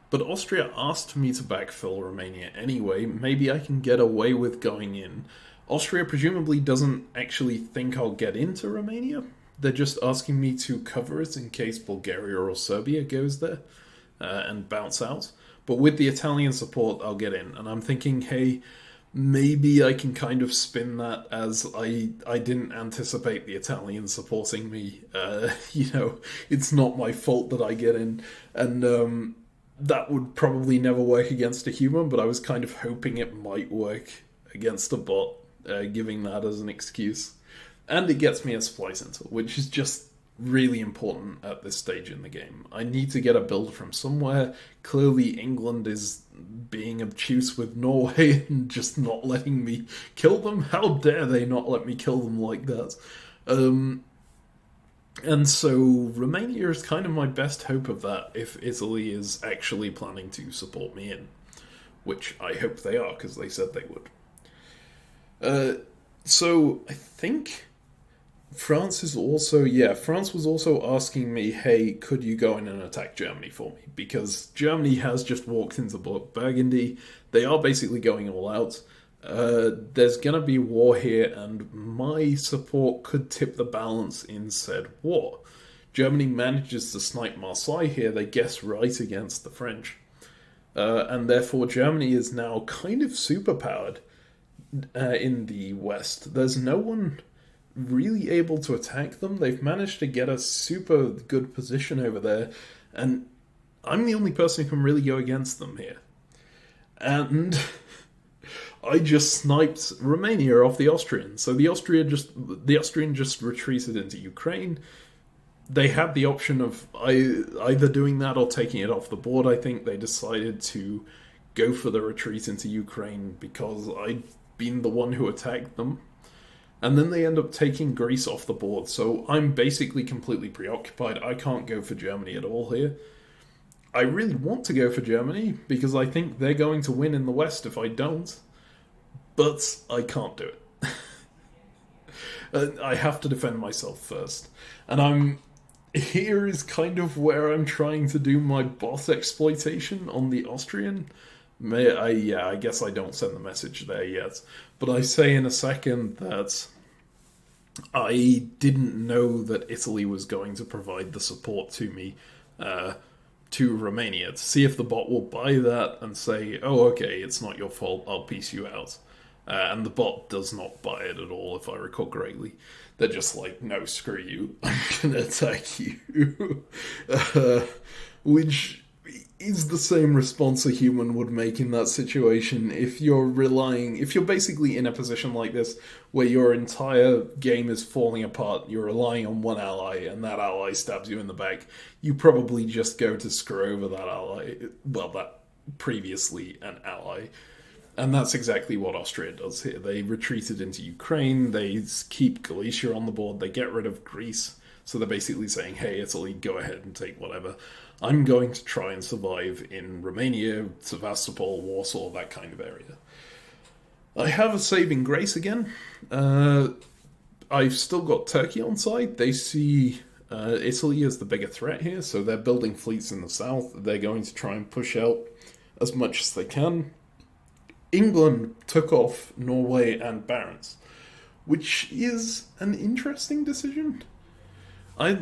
But Austria asked me to backfill Romania anyway. Maybe I can get away with going in. Austria presumably doesn't actually think I'll get into Romania. They're just asking me to cover it in case Bulgaria or Serbia goes there and bounce out. But with the Italian support, I'll get in. And I'm thinking, hey, maybe I can kind of spin that as I didn't anticipate the Italians supporting me. It's not my fault that I get in. And that would probably never work against a human, but I was kind of hoping it might work against a bot, giving that as an excuse. And it gets me a supply center, which is just really important at this stage in the game. I need to get a build from somewhere. Clearly England is being obtuse with Norway and just not letting me kill them. How dare they not let me kill them like that? And so Romania is kind of my best hope of that if Italy is actually planning to support me in, which I hope they are, because they said they would. So I think France was also asking me, hey, could you go in and attack Germany for me? Because Germany has just walked into Burgundy. They are basically going all out. There's going to be war here, and my support could tip the balance in said war. Germany manages to snipe Marseille here, they guess right against the French. And therefore Germany is now kind of superpowered in the West. There's no one really able to attack them. They've managed to get a super good position over there, and I'm the only person who can really go against them here. And I just sniped Romania off the Austrians. So the Austrian just retreated into Ukraine. They had the option of either doing that or taking it off the board. I think they decided to go for the retreat into Ukraine because I'd been the one who attacked them. And then they end up taking Greece off the board. So I'm basically completely preoccupied. I can't go for Germany at all here. I really want to go for Germany because I think they're going to win in the West if I don't. But I can't do it. I have to defend myself first. And here is kind of where I'm trying to do my bot exploitation on the Austrian. I guess I don't send the message there yet. But I say in a second that I didn't know that Italy was going to provide the support to me uh, to Romania to see if the bot will buy that and say, oh, okay, it's not your fault, I'll piece you out. And the bot does not buy it at all, if I recall correctly. They're just like, no, screw you, I'm gonna attack you. uh, which is the same response a human would make in that situation. If you're basically in a position like this where your entire game is falling apart, you're relying on one ally, and that ally stabs you in the back, you probably just go to screw over that ally, well, that previously an ally. And that's exactly what Austria does here. They retreated into Ukraine, they keep Galicia on the board, they get rid of Greece. So they're basically saying, hey, Italy, go ahead and take whatever. I'm going to try and survive in Romania, Sevastopol, Warsaw, that kind of area. I have a saving grace again. I've still got Turkey on side. They see Italy as the bigger threat here, so they're building fleets in the south. They're going to try and push out as much as they can. England took off Norway and Barents, which is an interesting decision. I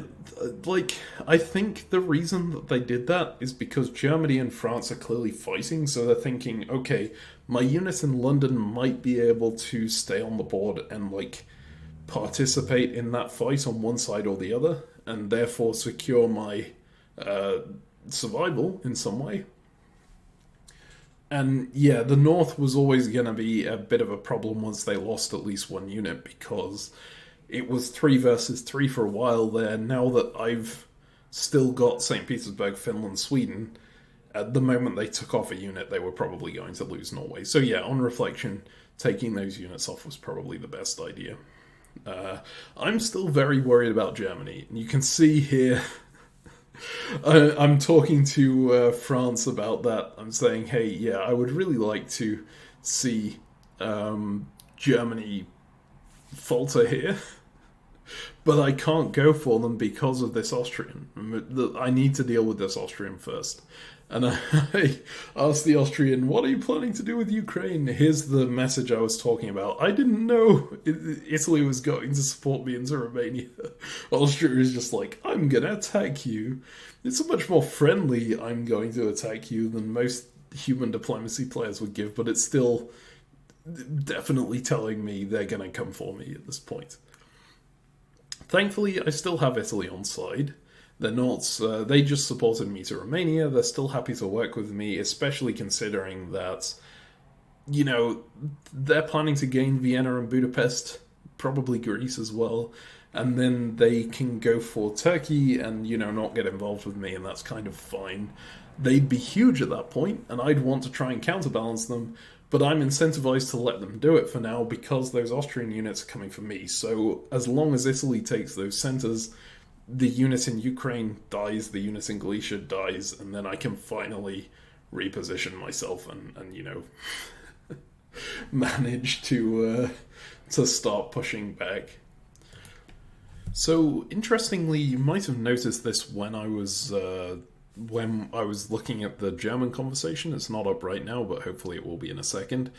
I think the reason that they did that is because Germany and France are clearly fighting, so they're thinking, okay, my unit in London might be able to stay on the board and participate in that fight on one side or the other, and therefore secure my uh, survival in some way. And yeah, the North was always going to be a bit of a problem once they lost at least one unit, because it was 3 versus 3 for a while there. Now that I've still got St. Petersburg, Finland, Sweden, at the moment they took off a unit, they were probably going to lose Norway. So yeah, on reflection, taking those units off was probably the best idea. I'm still very worried about Germany. You can see here, I'm talking to France about that. I'm saying, hey, yeah, I would really like to see Germany falter here. But I can't go for them because of this Austrian. I need to deal with this Austrian first. And I asked the Austrian, what are you planning to do with Ukraine? Here's the message I was talking about. I didn't know Italy was going to support me into Romania. Austria is just like, I'm going to attack you. It's a much more friendly I'm going to attack you than most human diplomacy players would give, but it's still definitely telling me they're going to come for me at this point. Thankfully, I still have Italy on side. They're not. They just supported me to Romania. They're still happy to work with me, especially considering that, they're planning to gain Vienna and Budapest, probably Greece as well, and then they can go for Turkey and not get involved with me, and that's kind of fine. They'd be huge at that point, and I'd want to try and counterbalance them. But I'm incentivized to let them do it for now because those Austrian units are coming for me. So as long as Italy takes those centers, the unit in Ukraine dies, the unit in Galicia dies, and then I can finally reposition myself and manage to start pushing back. So interestingly, you might have noticed this when I was looking at the German conversation. It's not up right now, but hopefully it will be in a second.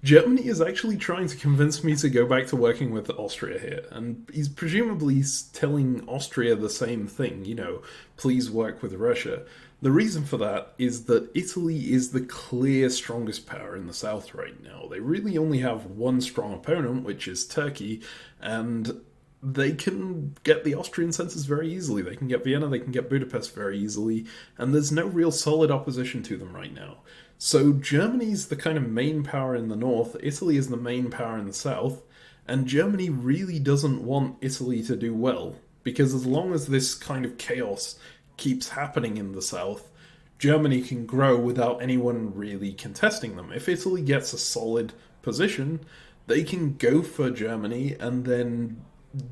Germany is actually trying to convince me to go back to working with Austria here, and he's presumably telling Austria the same thing, please work with Russia. The reason for that is that Italy is the clear strongest power in the south right now. They really only have one strong opponent, which is Turkey, and they can get the Austrian centres very easily. They can get Vienna, they can get Budapest very easily, and there's no real solid opposition to them right now. So Germany's the kind of main power in the north, Italy is the main power in the south, and Germany really doesn't want Italy to do well, because as long as this kind of chaos keeps happening in the south, Germany can grow without anyone really contesting them. If Italy gets a solid position, they can go for Germany, and then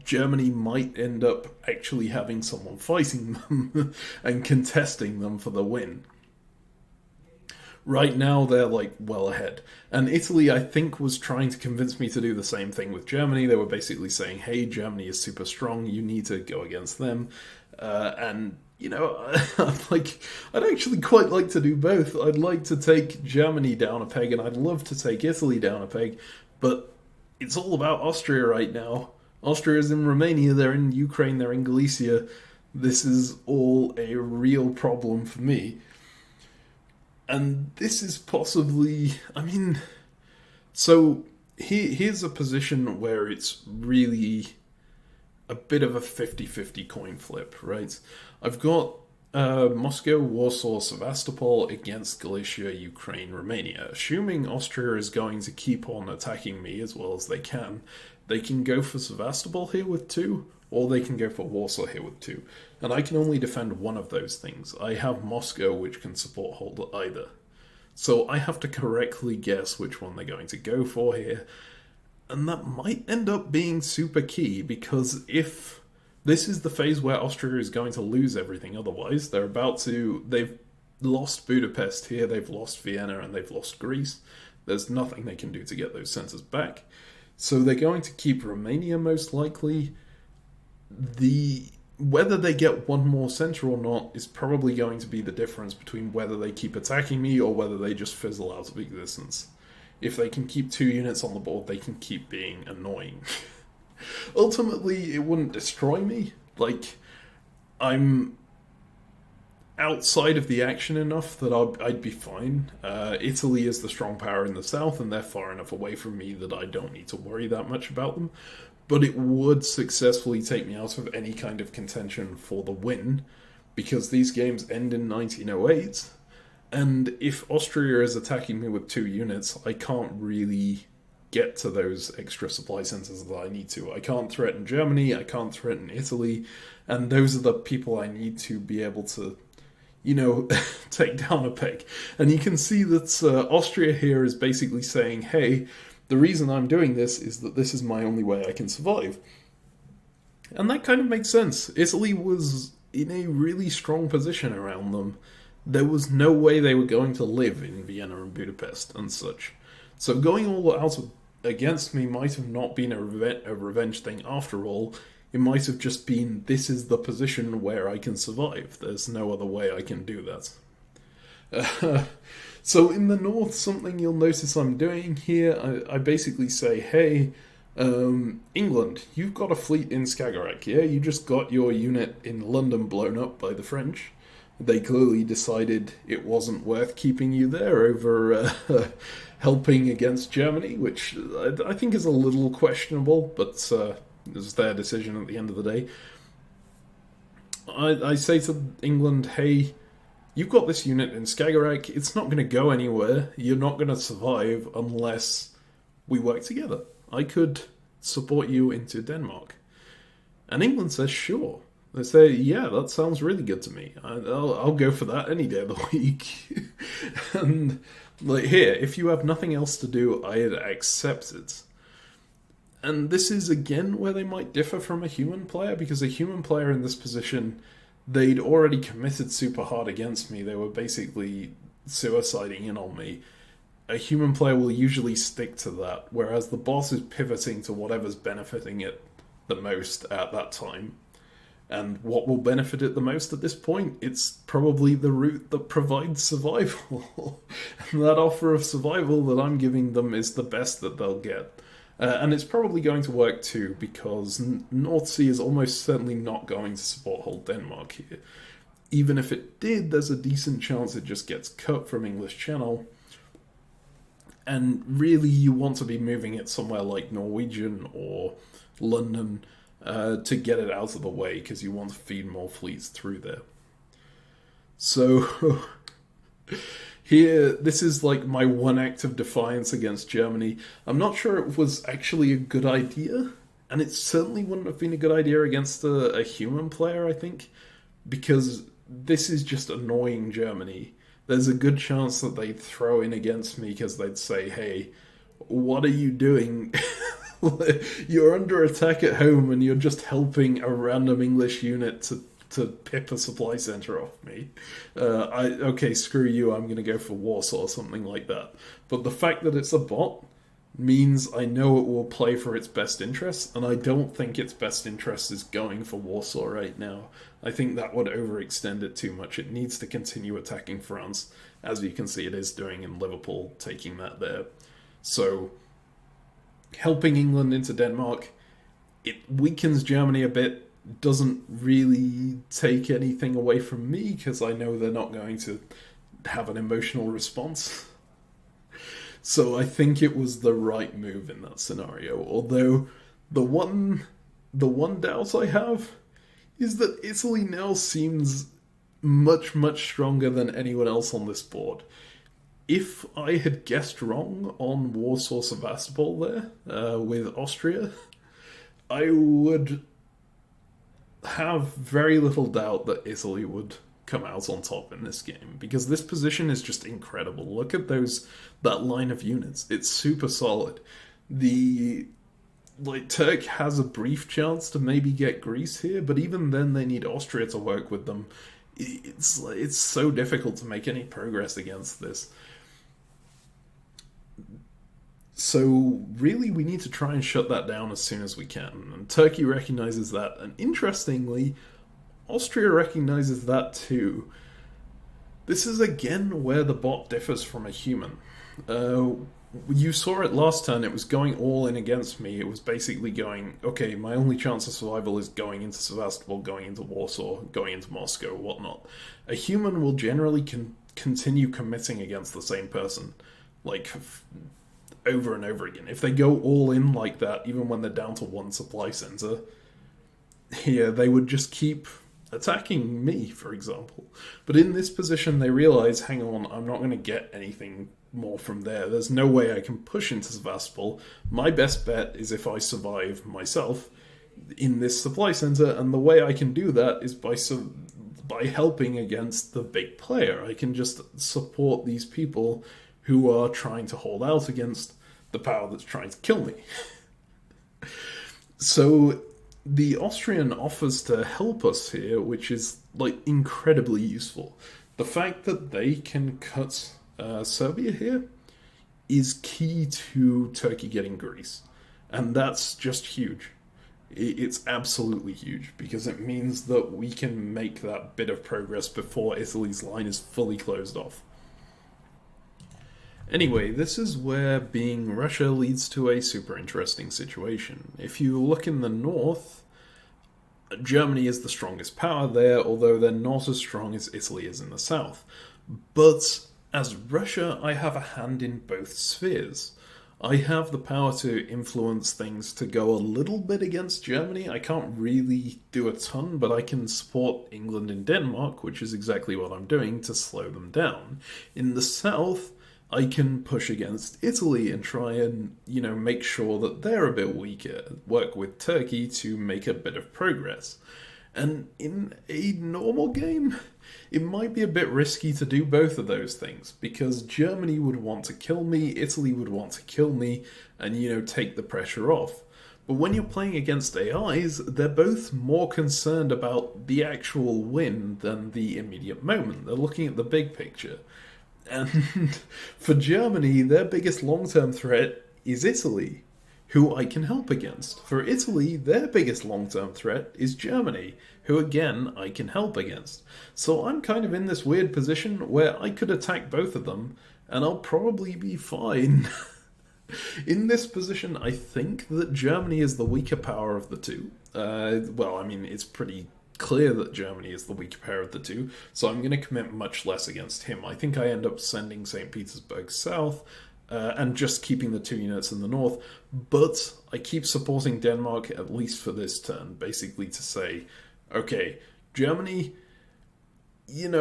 Germany might end up actually having someone fighting them and contesting them for the win. Right now, they're well ahead. And Italy, I think, was trying to convince me to do the same thing with Germany. They were basically saying, hey, Germany is super strong, you need to go against them. And I'd actually quite like to do both. I'd like to take Germany down a peg, and I'd love to take Italy down a peg, but it's all about Austria right now. Austria is in Romania, they're in Ukraine, they're in Galicia. This is all a real problem for me. And this is possibly, I mean, so here's a position where it's really a bit of a 50-50 coin flip, right? I've got Moscow, Warsaw, Sevastopol against Galicia, Ukraine, Romania. Assuming Austria is going to keep on attacking me as well as they can go for Sevastopol here with 2, or they can go for Warsaw here with 2. And I can only defend one of those things. I have Moscow, which can support hold either. So I have to correctly guess which one they're going to go for here. And that might end up being super key, because if this is the phase where Austria is going to lose everything otherwise, they've lost Budapest here, they've lost Vienna, and they've lost Greece. There's nothing they can do to get those centres back. So they're going to keep Romania most likely. Whether they get one more centre or not is probably going to be the difference between whether they keep attacking me or whether they just fizzle out of existence. If they can keep 2 units on the board, they can keep being annoying. Ultimately, it wouldn't destroy me. Like, I'm outside of the action enough that I'd be fine. Italy is the strong power in the south, and they're far enough away from me that I don't need to worry that much about them. But it would successfully take me out of any kind of contention for the win, because these games end in 1908, and if Austria is attacking me with 2 units, I can't really get to those extra supply centres that I need to. I can't threaten Germany, I can't threaten Italy, and those are the people I need to be able to, take down a peg. And you can see that Austria here is basically saying, hey, the reason I'm doing this is that this is my only way I can survive. And that kind of makes sense. Italy was in a really strong position around them. There was no way they were going to live in Vienna and Budapest and such. So going all out against me might have not been a revenge thing after all. It might have just been, this is the position where I can survive. There's no other way I can do that. So in the north, something you'll notice I'm doing here, I basically say, hey, England, you've got a fleet in Skagerrak, yeah? You just got your unit in London blown up by the French. They clearly decided it wasn't worth keeping you there over helping against Germany, which I think is a little questionable, but it was their decision at the end of the day. I say to England, hey, you've got this unit in Skagerrak, it's not going to go anywhere, you're not going to survive unless we work together. I could support you into Denmark. And England says, sure. They say, yeah, that sounds really good to me. I'll go for that any day of the week. And, here, if you have nothing else to do, I'd accept it. And this is, again, where they might differ from a human player, because a human player in this position, they'd already committed super hard against me. They were basically suiciding in on me. A human player will usually stick to that, whereas the boss is pivoting to whatever's benefiting it the most at that time. And what will benefit it the most at this point? It's probably the route that provides survival. And that offer of survival that I'm giving them is the best that they'll get. And it's probably going to work too, because North Sea is almost certainly not going to support whole Denmark here. Even if it did, there's a decent chance it just gets cut from English Channel. And really, you want to be moving it somewhere like Norwegian or London to get it out of the way, because you want to feed more fleets through there. So here, this is like my one act of defiance against Germany. I'm not sure it was actually a good idea, and it certainly wouldn't have been a good idea against a human player, I think, because this is just annoying Germany. There's a good chance that they'd throw in against me because they'd say, hey, what are you doing? You're under attack at home and you're just helping a random English unit to pip a supply centre off me. Okay, screw you, I'm going to go for Warsaw or something like that. But the fact that it's a bot means I know it will play for its best interests, and I don't think its best interest is going for Warsaw right now. I think that would overextend it too much. It needs to continue attacking France, as you can see it is doing in Liverpool, taking that there. So helping England into Denmark, it weakens Germany a bit, doesn't really take anything away from me because I know they're not going to have an emotional response. So I think it was the right move in that scenario. Although the one doubt I have is that Italy now seems much stronger than anyone else on this board. If I had guessed wrong on Warsaw Sevastopol there with Austria, I would have very little doubt that Italy would come out on top in this game because this position is just incredible. Look at that line of units. It's super solid. The Turk has a brief chance to maybe get Greece here, but even then they need Austria to work with them. It's so difficult to make any progress against this. So really we need to try and shut that down as soon as we can. And Turkey recognizes that. And interestingly, Austria recognizes that too. This is again where the bot differs from a human. You saw it last turn, it was going all in against me. It was basically going, okay, my only chance of survival is going into Sevastopol, going into Warsaw, going into Moscow, whatnot. A human will generally continue committing against the same person, like, over and over again. If they go all in like that, even when they're down to one supply center, yeah, they would just keep attacking me, for example. But in this position, they realize, hang on, I'm not going to get anything more from there. There's no way I can push into Sevastopol. My best bet is if I survive myself in this supply center, and the way I can do that is by helping against the big player. I can just support these people who are trying to hold out against the power that's trying to kill me. So the Austrian offers to help us here, which is incredibly useful. The fact that they can cut Serbia here is key to Turkey getting Greece, and that's just huge. It's absolutely huge because it means that we can make that bit of progress before Italy's line is fully closed off. Anyway, this is where being Russia leads to a super interesting situation. If you look in the north, Germany is the strongest power there, although they're not as strong as Italy is in the south. But as Russia, I have a hand in both spheres. I have the power to influence things to go a little bit against Germany. I can't really do a ton, but I can support England and Denmark, which is exactly what I'm doing, to slow them down. In the south, I can push against Italy and try and, make sure that they're a bit weaker, work with Turkey to make a bit of progress. And in a normal game, it might be a bit risky to do both of those things, because Germany would want to kill me, Italy would want to kill me, and, take the pressure off. But when you're playing against AIs, they're both more concerned about the actual win than the immediate moment. They're looking at the big picture. And for Germany, their biggest long-term threat is Italy, who I can help against. For Italy, their biggest long-term threat is Germany, who again, I can help against. So I'm kind of in this weird position where I could attack both of them, and I'll probably be fine. In this position, I think that Germany is the weaker power of the two. It's pretty clear that Germany is the weaker pair of the two, so I'm going to commit much less against him. I think I end up sending St. Petersburg south and just keeping the 2 units in the north, but I keep supporting Denmark at least for this turn, basically to say, okay, Germany, I'm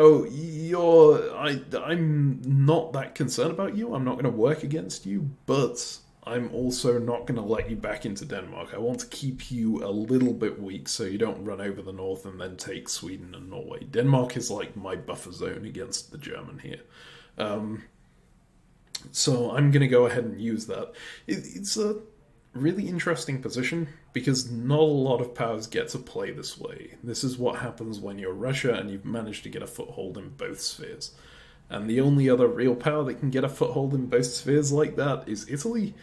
not that concerned about you, I'm not going to work against you, but I'm also not going to let you back into Denmark. I want to keep you a little bit weak so you don't run over the north and then take Sweden and Norway. Denmark is like my buffer zone against the German here. So I'm going to go ahead and use that. It's a really interesting position because not a lot of powers get to play this way. This is what happens when you're Russia and you've managed to get a foothold in both spheres. And the only other real power that can get a foothold in both spheres like that is Italy.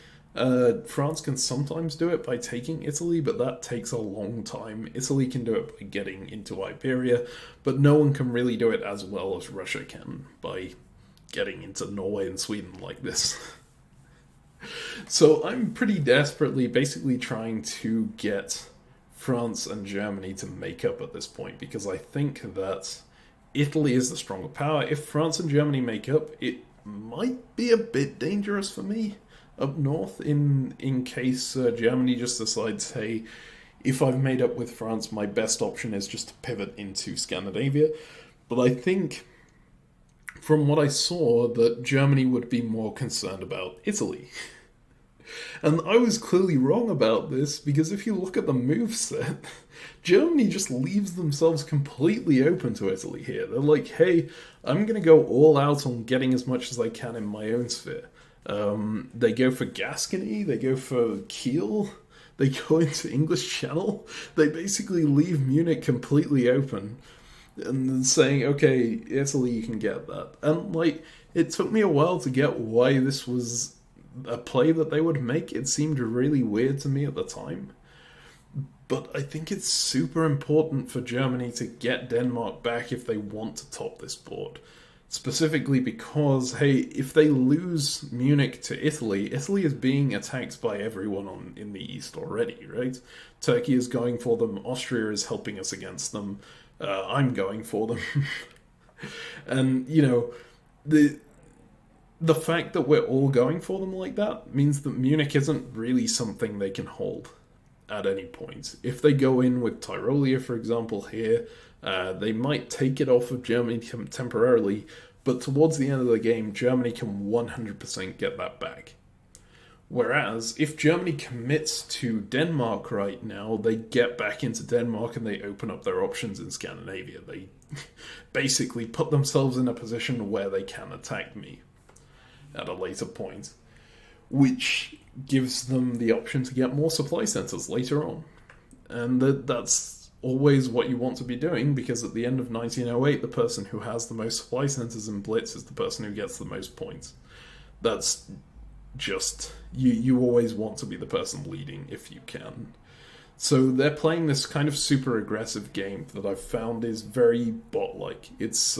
France can sometimes do it by taking Italy, but that takes a long time. Italy can do it by getting into Iberia, but no one can really do it as well as Russia can by getting into Norway and Sweden like this. So I'm pretty desperately basically trying to get France and Germany to make up at this point because I think that Italy is the stronger power. If France and Germany make up, it might be a bit dangerous for me up north in case Germany just decides, hey, if I've made up with France, my best option is just to pivot into Scandinavia. But I think from what I saw that Germany would be more concerned about Italy. And I was clearly wrong about this because if you look at the moveset, Germany just leaves themselves completely open to Italy here. They're like, hey, I'm going to go all out on getting as much as I can in my own sphere. They go for Gascony, they go for Kiel, they go into English Channel. They basically leave Munich completely open and then saying, okay, Italy, you can get that. And, like, it took me a while to get why this was a play that they would make. It seemed really weird to me at the time. But I think it's super important for Germany to get Denmark back if they want to top this board. Specifically because, hey, if they lose Munich to Italy, Italy is being attacked by everyone in the East already, right? Turkey is going for them, Austria is helping us against them, I'm going for them. And, you know, the fact that we're all going for them like that means that Munich isn't really something they can hold at any point. If they go in with Tyrolia, for example, here, they might take it off of Germany temporarily, but towards the end of the game, Germany can 100% get that back. Whereas, if Germany commits to Denmark right now, they get back into Denmark and they open up their options in Scandinavia. They basically put themselves in a position where they can attack me at a later point, which gives them the option to get more supply centers later on. And that's always what you want to be doing, because at the end of 1908, the person who has the most supply centers in Blitz is the person who gets the most points. That's just, you always want to be the person leading if you can. So they're playing this kind of super aggressive game that I've found is very bot-like. It's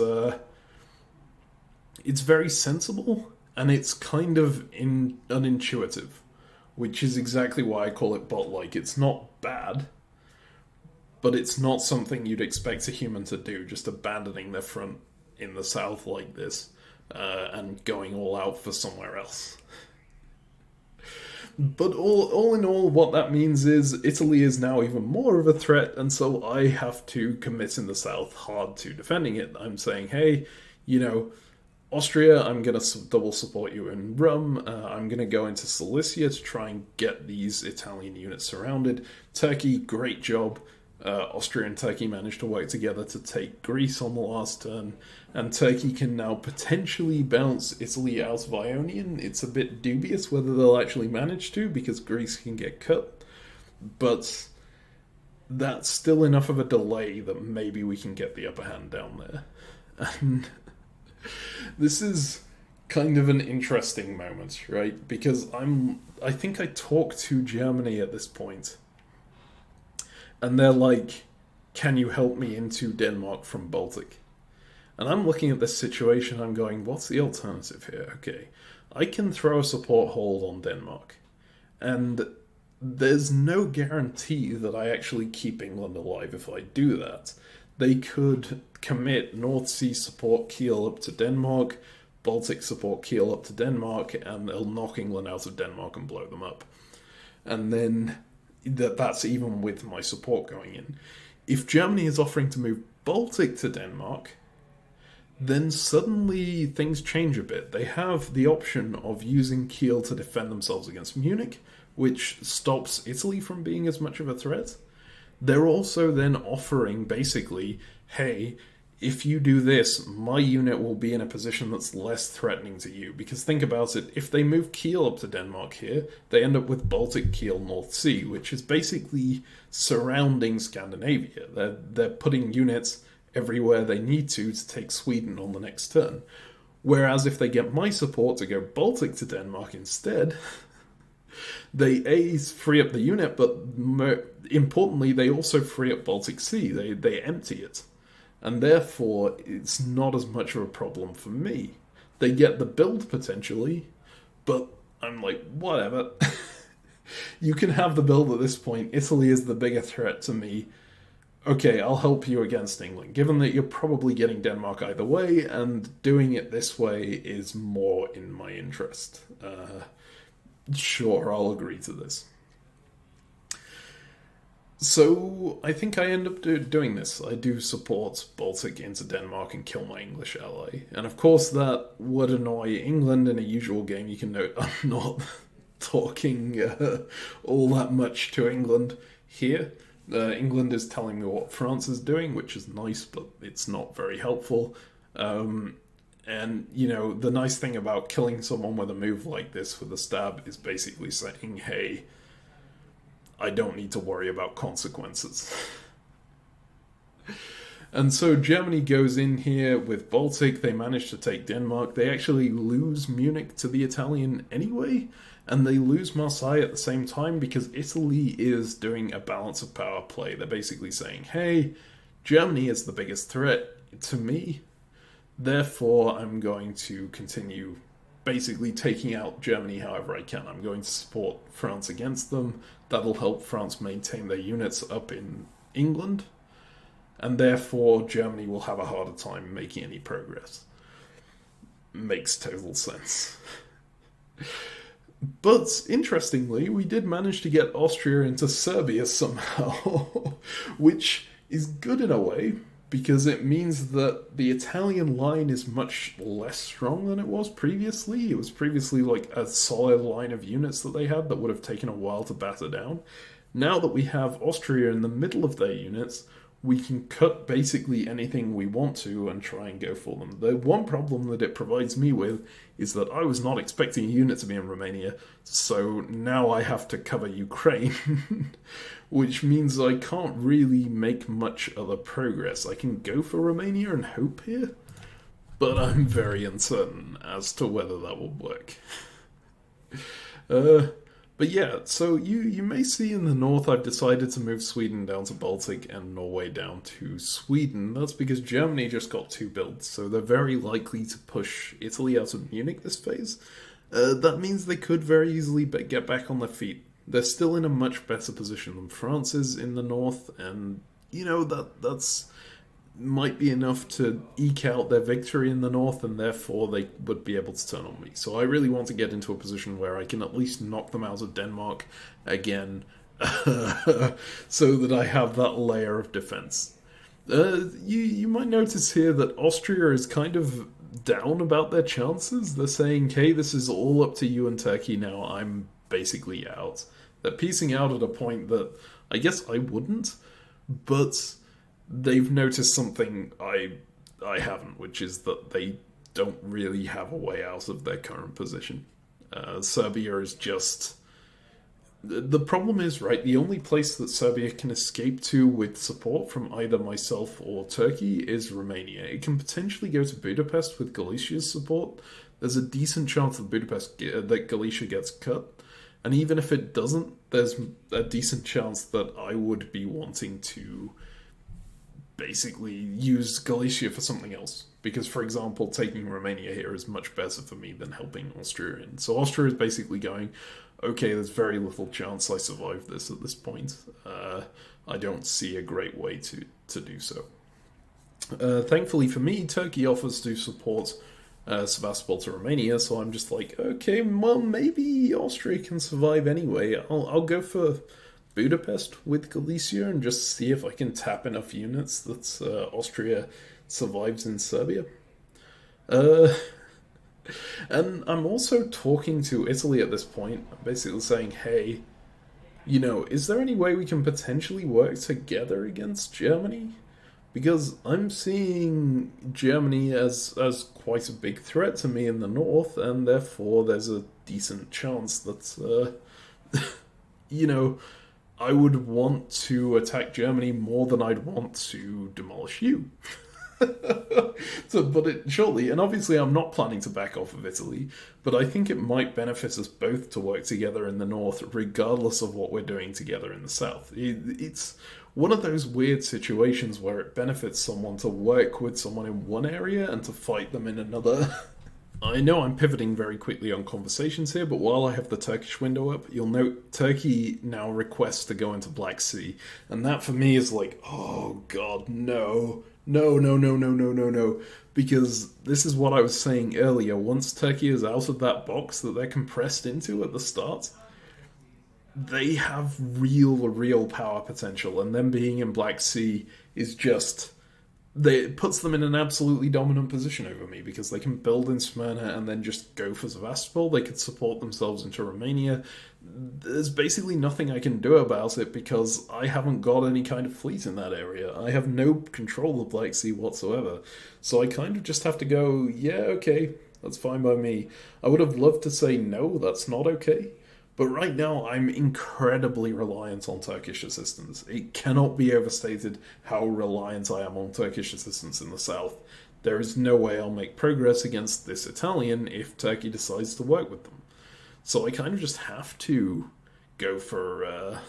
very sensible, and it's kind of unintuitive, which is exactly why I call it bot-like. It's not bad, but it's not something you'd expect a human to do, just abandoning their front in the south like this and going all out for somewhere else. But all in all, what that means is Italy is now even more of a threat, and so I have to commit in the south hard to defending it. I'm saying, hey, you know, Austria, I'm going to double support you in Rum. I'm going to go into Cilicia to try and get these Italian units surrounded. Turkey, great job. Austria and Turkey managed to work together to take Greece on the last turn, and Turkey can now potentially bounce Italy out of Ionian. It's a bit dubious whether they'll actually manage to, because Greece can get cut, but that's still enough of a delay that maybe we can get the upper hand down there. And this is kind of an interesting moment, right? Because I think I talked to Germany at this point, and they're like, can you help me into Denmark from Baltic? And I'm looking at this situation, I'm going, what's the alternative here? Okay, I can throw a support hold on Denmark, and there's no guarantee that I actually keep England alive if I do that. They could commit North Sea support Kiel up to Denmark, Baltic support Kiel up to Denmark, and they'll knock England out of Denmark and blow them up. And then that's even with my support going in. If Germany is offering to move Baltic to Denmark, then suddenly things change a bit. They have the option of using Kiel to defend themselves against Munich, which stops Italy from being as much of a threat. They're also then offering, basically, hey, if you do this, my unit will be in a position that's less threatening to you. Because think about it, if they move Kiel up to Denmark here, they end up with Baltic Kiel North Sea, which is basically surrounding Scandinavia. They're putting units everywhere they need to take Sweden on the next turn. Whereas if they get my support to go Baltic to Denmark instead, they free up the unit, but importantly, they also free up Baltic Sea. They empty it. And therefore, it's not as much of a problem for me. They get the build potentially, but I'm like, whatever. You can have the build at this point. Italy is the bigger threat to me. Okay, I'll help you against England, given that you're probably getting Denmark either way, and doing it this way is more in my interest. Sure, I'll agree to this. So I think I end up doing this. I do support Baltic into Denmark and kill my English ally. And of course that would annoy England in a usual game. You can note I'm not talking all that much to England here. England is telling me what France is doing, which is nice, but it's not very helpful. And, you know, the nice thing about killing someone with a move like this with a stab is basically saying, hey, I don't need to worry about consequences. And so Germany goes in here with Baltic. They manage to take Denmark. They actually lose Munich to the Italian anyway. And they lose Marseille at the same time because Italy is doing a balance of power play. They're basically saying, hey, Germany is the biggest threat to me. Therefore, I'm going to continue basically taking out Germany however I can. I'm going to support France against them. That'll help France maintain their units up in England. And therefore, Germany will have a harder time making any progress. Makes total sense. But, interestingly, we did manage to get Austria into Serbia somehow, which is good in a way, because it means that the Italian line is much less strong than it was previously. It was previously like a solid line of units that they had that would have taken a while to batter down. Now that we have Austria in the middle of their units, we can cut basically anything we want to and try and go for them. The one problem that it provides me with is that I was not expecting a unit to be in Romania, so now I have to cover Ukraine, which means I can't really make much other progress. I can go for Romania and hope here, but I'm very uncertain as to whether that will work. But yeah, so you may see in the north I've decided to move Sweden down to Baltic and Norway down to Sweden. That's because Germany just got 2 builds, so they're very likely to push Italy out of Munich this phase. That means they could very easily get back on their feet. They're still in a much better position than France is in the north, and, you know, that's might be enough to eke out their victory in the north, and therefore they would be able to turn on me. So I really want to get into a position where I can at least knock them out of Denmark again, so that I have that layer of defense. You might notice here that Austria is kind of down about their chances. They're saying, hey, this is all up to you and Turkey now, I'm basically out. They're piecing out at a point that I guess I wouldn't, but they've noticed something I haven't, which is that they don't really have a way out of their current position. Serbia is just... The problem is, right, the only place that Serbia can escape to with support from either myself or Turkey is Romania. It can potentially go to Budapest with Galicia's support. There's a decent chance that Galicia gets cut. And even if it doesn't, there's a decent chance that I would be wanting to basically use Galicia for something else. Because, for example, taking Romania here is much better for me than helping Austria in. So Austria is basically going, okay, there's very little chance I survive this at this point. I don't see a great way to do so. Thankfully for me, Turkey offers to support Sevastopol to Romania, so I'm just like, okay, well, maybe Austria can survive anyway. I'll go for Budapest with Galicia and just see if I can tap enough units that Austria survives in Serbia. And I'm also talking to Italy at this point. I'm basically saying, hey, you know, is there any way we can potentially work together against Germany? Because I'm seeing Germany as quite a big threat to me in the north, and therefore there's a decent chance that, you know, I would want to attack Germany more than I'd want to demolish you. To put it shortly, and obviously I'm not planning to back off of Italy, but I think it might benefit us both to work together in the north, regardless of what we're doing together in the south. It's one of those weird situations where it benefits someone to work with someone in one area and to fight them in another. I know I'm pivoting very quickly on conversations here, but while I have the Turkish window up, you'll note Turkey now requests to go into Black Sea. And that for me is like, oh god, no. No, no, no, no, no, no, no. Because this is what I was saying earlier. Once Turkey is out of that box that they're compressed into at the start, they have real power potential. And them being in Black Sea is just it puts them in an absolutely dominant position over me because they can build in Smyrna and then just go for Sevastopol. They could support themselves into Romania. There's basically nothing I can do about it because I haven't got any kind of fleet in that area. I have no control of Black Sea whatsoever. So I kind of just have to go, yeah, okay, that's fine by me. I would have loved to say, no, that's not okay. But right now, I'm incredibly reliant on Turkish assistance. It cannot be overstated how reliant I am on Turkish assistance in the south. There is no way I'll make progress against this Italian if Turkey decides to work with them. So I kind of just have to go for,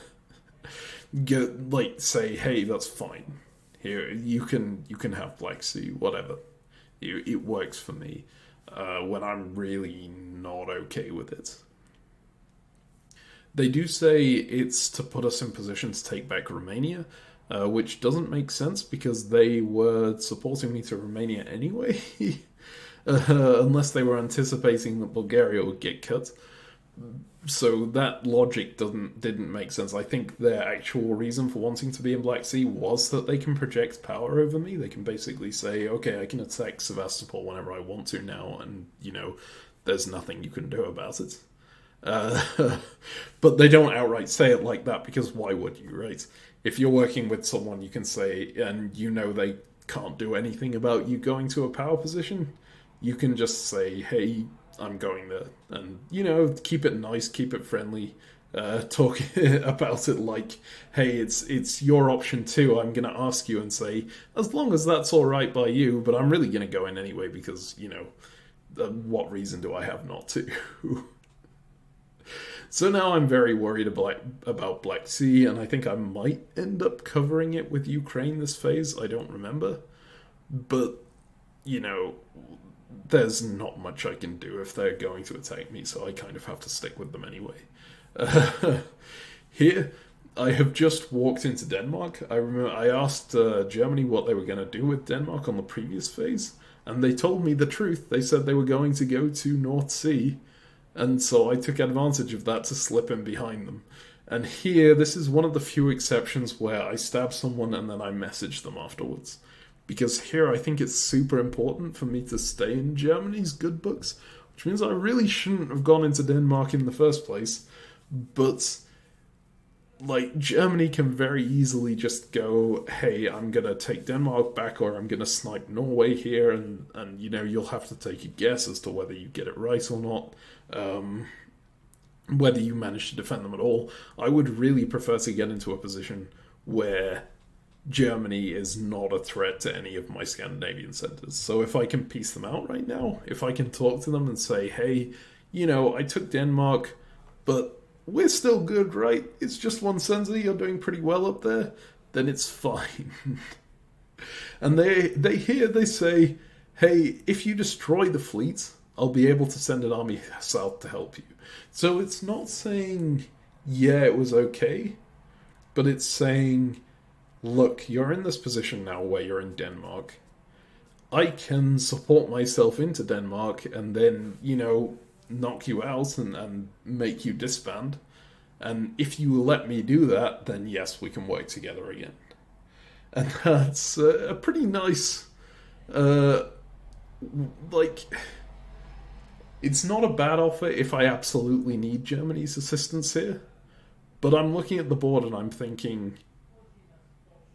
say, hey, that's fine. Here, you can have Black Sea, whatever. It works for me when I'm really not okay with it. They do say it's to put us in position to take back Romania, which doesn't make sense because they were supporting me to Romania anyway, unless they were anticipating that Bulgaria would get cut. So that logic didn't make sense. I think their actual reason for wanting to be in Black Sea was that they can project power over me. They can basically say, okay, I can attack Sevastopol whenever I want to now, and, there's nothing you can do about it. But they don't outright say it like that because why would you, right? If you're working with someone, you can say, and they can't do anything about you going to a power position, you can just say, hey, I'm going there. And, keep it nice, keep it friendly, talk about it like, hey, it's your option too. I'm going to ask you and say, as long as that's all right by you, but I'm really going to go in anyway because, what reason do I have not to? So now I'm very worried about Black Sea, and I think I might end up covering it with Ukraine this phase. I don't remember. But, there's not much I can do if they're going to attack me, so I kind of have to stick with them anyway. Here, I have just walked into Denmark. I remember I asked Germany what they were going to do with Denmark on the previous phase, and they told me the truth. They said they were going to go to North Sea. And so I took advantage of that to slip in behind them. And here, this is one of the few exceptions where I stab someone and then I message them afterwards. Because here I think it's super important for me to stay in Germany's good books, which means I really shouldn't have gone into Denmark in the first place. But, Germany can very easily just go, hey, I'm going to take Denmark back or I'm going to snipe Norway here and you'll have to take a guess as to whether you get it right or not. Whether you manage to defend them at all. I would really prefer to get into a position where Germany is not a threat to any of my Scandinavian centers. So if I can piece them out right now, if I can talk to them and say, hey, I took Denmark, but we're still good, right? It's just one center, you're doing pretty well up there, then it's fine. And they say, hey, if you destroy the fleet, I'll be able to send an army south to help you. So it's not saying, yeah, it was okay, but it's saying, look, you're in this position now where you're in Denmark. I can support myself into Denmark and then, knock you out and make you disband. And if you let me do that, then yes, we can work together again. And that's a pretty nice, it's not a bad offer if I absolutely need Germany's assistance here. But I'm looking at the board and I'm thinking,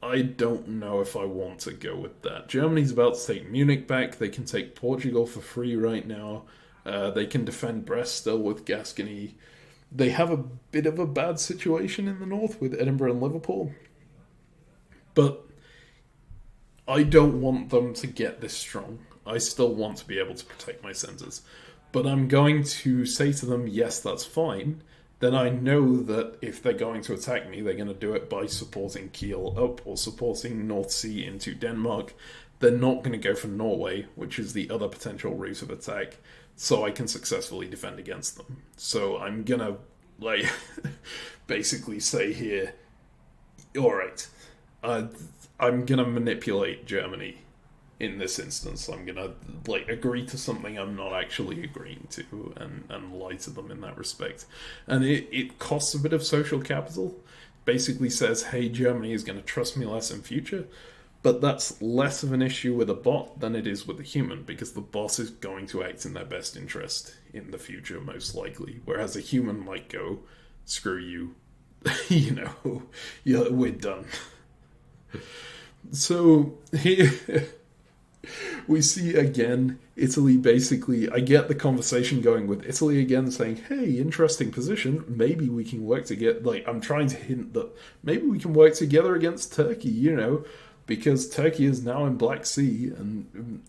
I don't know if I want to go with that. Germany's about to take Munich back. They can take Portugal for free right now. They can defend Brest still with Gascony. They have a bit of a bad situation in the north with Edinburgh and Liverpool. But I don't want them to get this strong. I still want to be able to protect my centres. But I'm going to say to them, yes, that's fine. Then I know that if they're going to attack me, they're going to do it by supporting Kiel up or supporting North Sea into Denmark. They're not going to go for Norway, which is the other potential route of attack. so I can successfully defend against them. So I'm gonna, like, basically say here, alright, I'm gonna manipulate Germany in this instance. I'm gonna, like, agree to something I'm not actually agreeing to, and lie to them in that respect. And it costs a bit of social capital. Basically says, hey, Germany is gonna trust me less in future. But that's less of an issue with a bot than it is with a human, because the bot is going to act in their best interest in the future, most likely. Whereas a human might go, screw you, yeah, we're done. So here we see again Italy basically. I get the conversation going with Italy again, saying, hey, interesting position, maybe we can work together. Like, I'm trying to hint that maybe we can work together against Turkey, because Turkey is now in Black Sea, and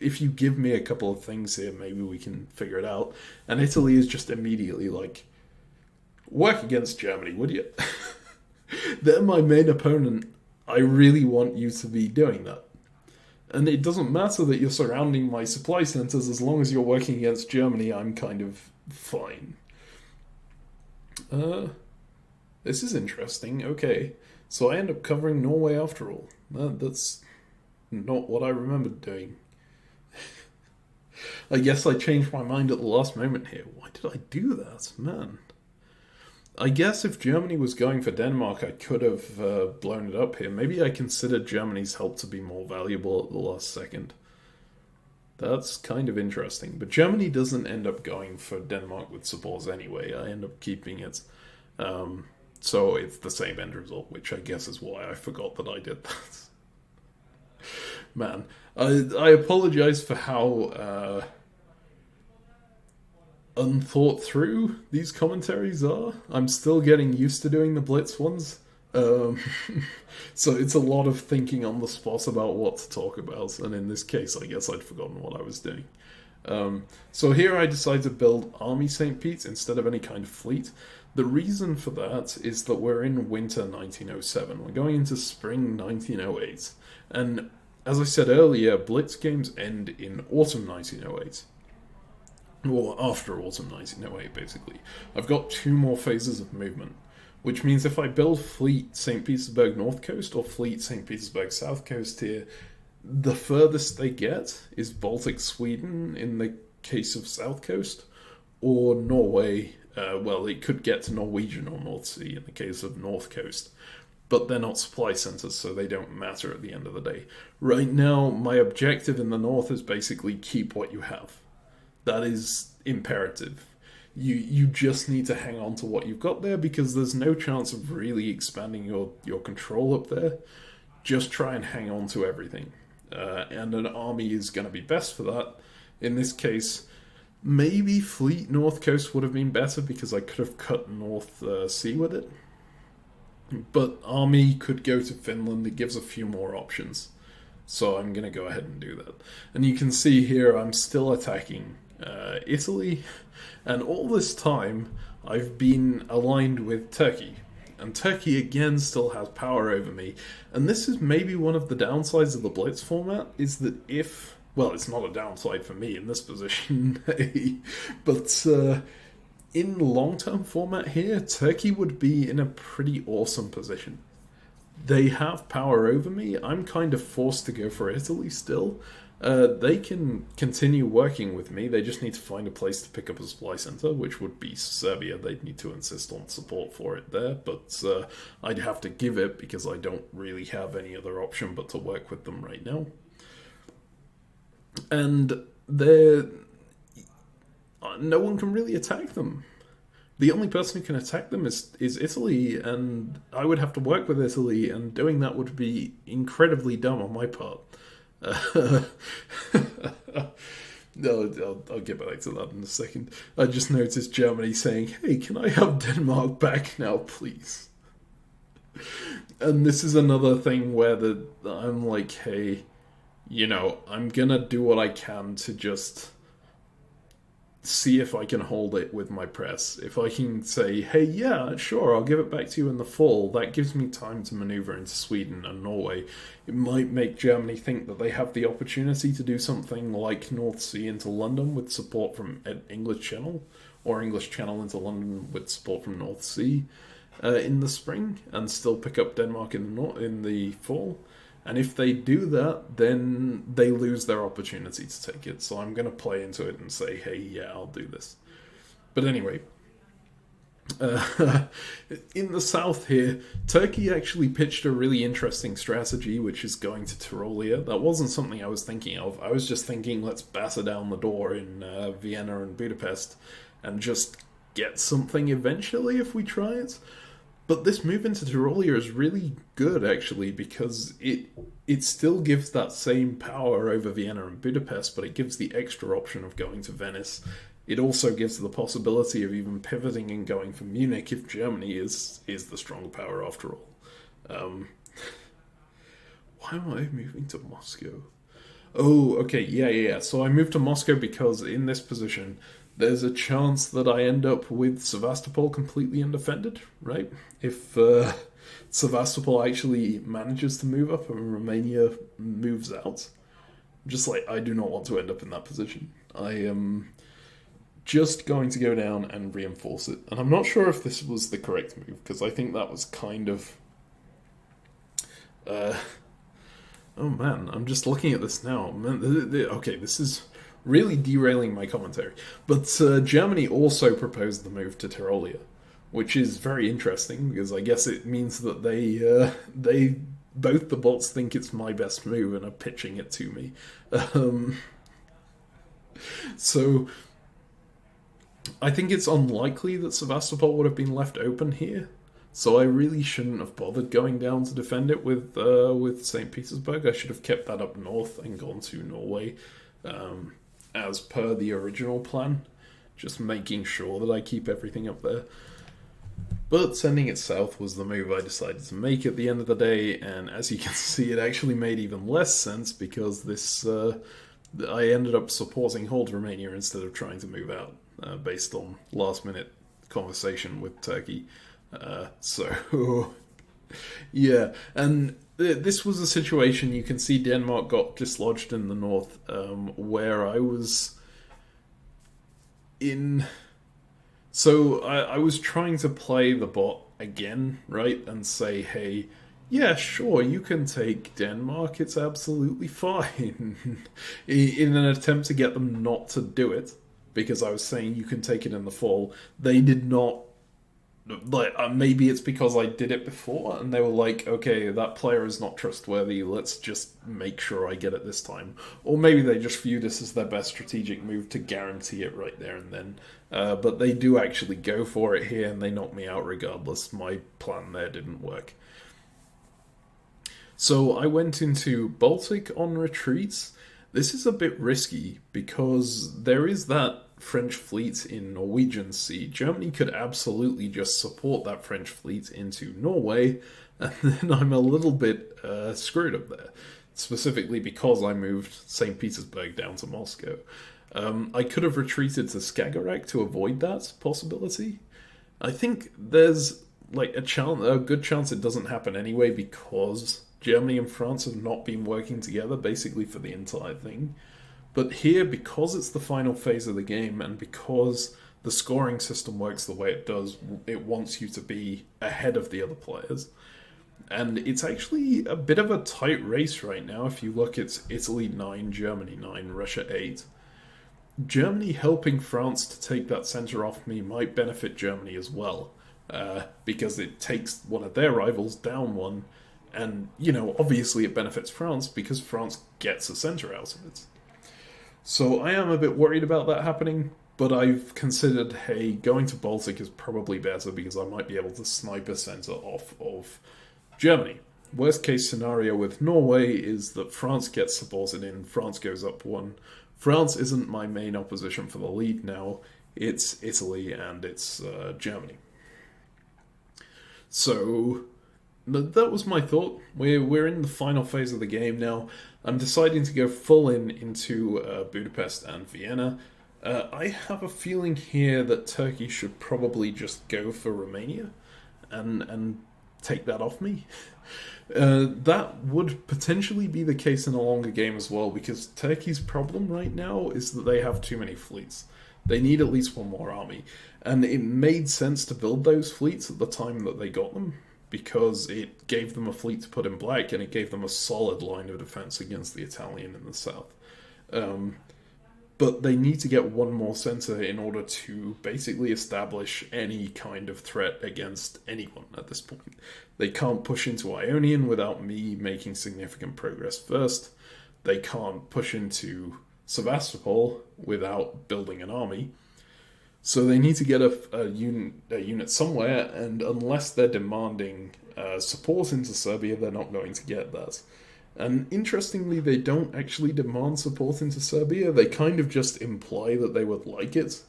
if you give me a couple of things here, maybe we can figure it out. And Italy is just immediately like, work against Germany, would you? They're my main opponent. I really want you to be doing that. And it doesn't matter that you're surrounding my supply centers, as long as you're working against Germany, I'm kind of fine. This is interesting. Okay. So I end up covering Norway after all. That's not what I remembered doing. I guess I changed my mind at the last moment here. Why did I do that? Man. I guess if Germany was going for Denmark, I could have blown it up here. Maybe I considered Germany's help to be more valuable at the last second. That's kind of interesting. But Germany doesn't end up going for Denmark with supports anyway. I end up keeping it. So it's the same end result, which I guess is why I forgot that I did that. Man, I apologize for how unthought through these commentaries are. I'm still getting used to doing the Blitz ones. So it's a lot of thinking on the spot about what to talk about, and in this case I guess I'd forgotten what I was doing. So here I decided to build Army St. Pete instead of any kind of fleet. The reason for that is that we're in winter 1907. We're going into spring 1908. And as I said earlier, Blitz games end in autumn 1908. Or after autumn 1908, basically. I've got 2 more phases of movement, which means if I build Fleet St. Petersburg North Coast or Fleet St. Petersburg South Coast here, the furthest they get is Baltic Sweden in the case of South Coast, or Norway. Well, it could get to Norwegian or North Sea in the case of North Coast, but they're not supply centers, so they don't matter at the end of the day. Right now, my objective in the north is basically keep what you have. That is imperative. You just need to hang on to what you've got there, because there's no chance of really expanding your control up there. Just try and hang on to everything. And an army is going to be best for that. In this case, maybe Fleet North Coast would have been better, because I could have cut North Sea with it. But army could go to Finland. It gives a few more options. So I'm going to go ahead and do that. And you can see here I'm still attacking Italy. And all this time I've been aligned with Turkey. And Turkey again still has power over me. And this is maybe one of the downsides of the Blitz format, is that if... Well, it's not a downside for me in this position, but in long-term format here, Turkey would be in a pretty awesome position. They have power over me. I'm kind of forced to go for Italy still. They can continue working with me. They just need to find a place to pick up a supply center, which would be Serbia. They'd need to insist on support for it there, but I'd have to give it because I don't really have any other option but to work with them right now. And no one can really attack them. The only person who can attack them is Italy, and I would have to work with Italy, and doing that would be incredibly dumb on my part. No, I'll get back to that in a second. I just noticed Germany saying, hey, can I have Denmark back now, please? And this is another thing where I'm like, hey... I'm gonna do what I can to just see if I can hold it with my press. If I can say, hey, yeah, sure, I'll give it back to you in the fall, that gives me time to maneuver into Sweden and Norway. It might make Germany think that they have the opportunity to do something like North Sea into London with support from English Channel, or English Channel into London with support from North Sea in the spring, and still pick up Denmark in the fall. And if they do that, then they lose their opportunity to take it. So I'm going to play into it and say, hey, yeah, I'll do this. But anyway, in the south here, Turkey actually pitched a really interesting strategy, which is going to Tyrolia. That wasn't something I was thinking of. I was just thinking, let's batter down the door in Vienna and Budapest and just get something eventually if we try it. But this move into Tyrolia is really good, actually, because it still gives that same power over Vienna and Budapest, but it gives the extra option of going to Venice. It also gives the possibility of even pivoting and going for Munich if Germany is the stronger power after all. Why am I moving to Moscow? Oh, okay, yeah. So I moved to Moscow because in this position, there's a chance that I end up with Sevastopol completely undefended, right? If Sevastopol actually manages to move up and Romania moves out. Just like, I do not want to end up in that position. I am just going to go down and reinforce it. And I'm not sure if this was the correct move, because I think that was kind of... oh man, I'm just looking at this now. Okay, this is really derailing my commentary. But Germany also proposed the move to Tyrolia, which is very interesting because I guess it means that they both the bots think it's my best move and are pitching it to me. So I think it's unlikely that Sevastopol would have been left open here. So I really shouldn't have bothered going down to defend it with St. Petersburg. I should have kept that up north and gone to Norway. As per the original plan, just making sure that I keep everything up there. But sending it south was the move I decided to make at the end of the day, and as you can see, it actually made even less sense because this I ended up supporting Hold Romania instead of trying to move out, based on last-minute conversation with Turkey. So, yeah, and this was a situation, you can see Denmark got dislodged in the north, where I was in... So I was trying to play the bot again, right, and say, hey, yeah, sure, you can take Denmark, it's absolutely fine, in an attempt to get them not to do it, because I was saying you can take it in the fall. They did not. Like, maybe it's because I did it before and they were like, okay, that player is not trustworthy, let's just make sure I get it this time. Or maybe they just view this as their best strategic move to guarantee it right there and then. But they do actually go for it here and they knock me out regardless. My plan there didn't work. So I went into Baltic on retreats. This is a bit risky because there is that French fleet in Norwegian Sea. Germany could absolutely just support that French fleet into Norway, and then I'm a little bit screwed up there. Specifically because I moved St. Petersburg down to Moscow. I could have retreated to Skagerrak to avoid that possibility. I think there's like a good chance it doesn't happen anyway because Germany and France have not been working together basically for the entire thing. But here, because it's the final phase of the game, and because the scoring system works the way it does, it wants you to be ahead of the other players. And it's actually a bit of a tight race right now. If you look, it's Italy 9, Germany 9, Russia 8. Germany helping France to take that centre off me might benefit Germany as well, because it takes one of their rivals down one, and, you know, obviously it benefits France because France gets a centre out of it. So I am a bit worried about that happening, but I've considered, hey, going to Baltic is probably better because I might be able to snipe a centre off of Germany. Worst case scenario with Norway is that France gets supported in, France goes up one. France isn't my main opposition for the lead now, it's Italy and it's Germany. So that was my thought. We're in the final phase of the game now. I'm deciding to go full into Budapest and Vienna. I have a feeling here that Turkey should probably just go for Romania and take that off me. That would potentially be the case in a longer game as well, because Turkey's problem right now is that they have too many fleets. They need at least one more army. And it made sense to build those fleets at the time that they got them, because it gave them a fleet to put in black and it gave them a solid line of defense against the Italian in the south. But they need to get one more center in order to basically establish any kind of threat against anyone at this point. They can't push into Ionian without me making significant progress first. They can't push into Sevastopol without building an army. So they need to get a unit somewhere, and unless they're demanding support into Serbia, they're not going to get that. And interestingly, they don't actually demand support into Serbia. They kind of just imply that they would like it.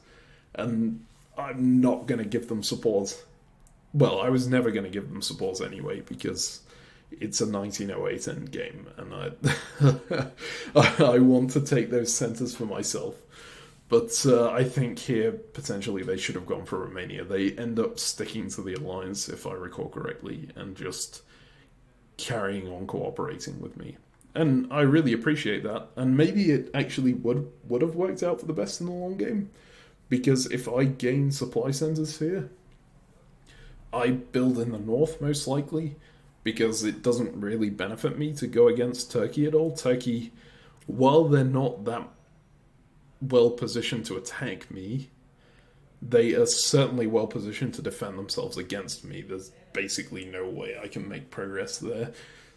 And I'm not going to give them support. Well, I was never going to give them support anyway, because it's a 1908 endgame, and I want to take those centers for myself. But I think here, potentially, they should have gone for Romania. They end up sticking to the alliance, if I recall correctly, and just carrying on cooperating with me. And I really appreciate that. And maybe it actually would have worked out for the best in the long game. Because if I gain supply centers here, I build in the north most likely, because it doesn't really benefit me to go against Turkey at all. Turkey, while they're not that well positioned to attack me, they are certainly well positioned to defend themselves against me. There's basically no way I can make progress there.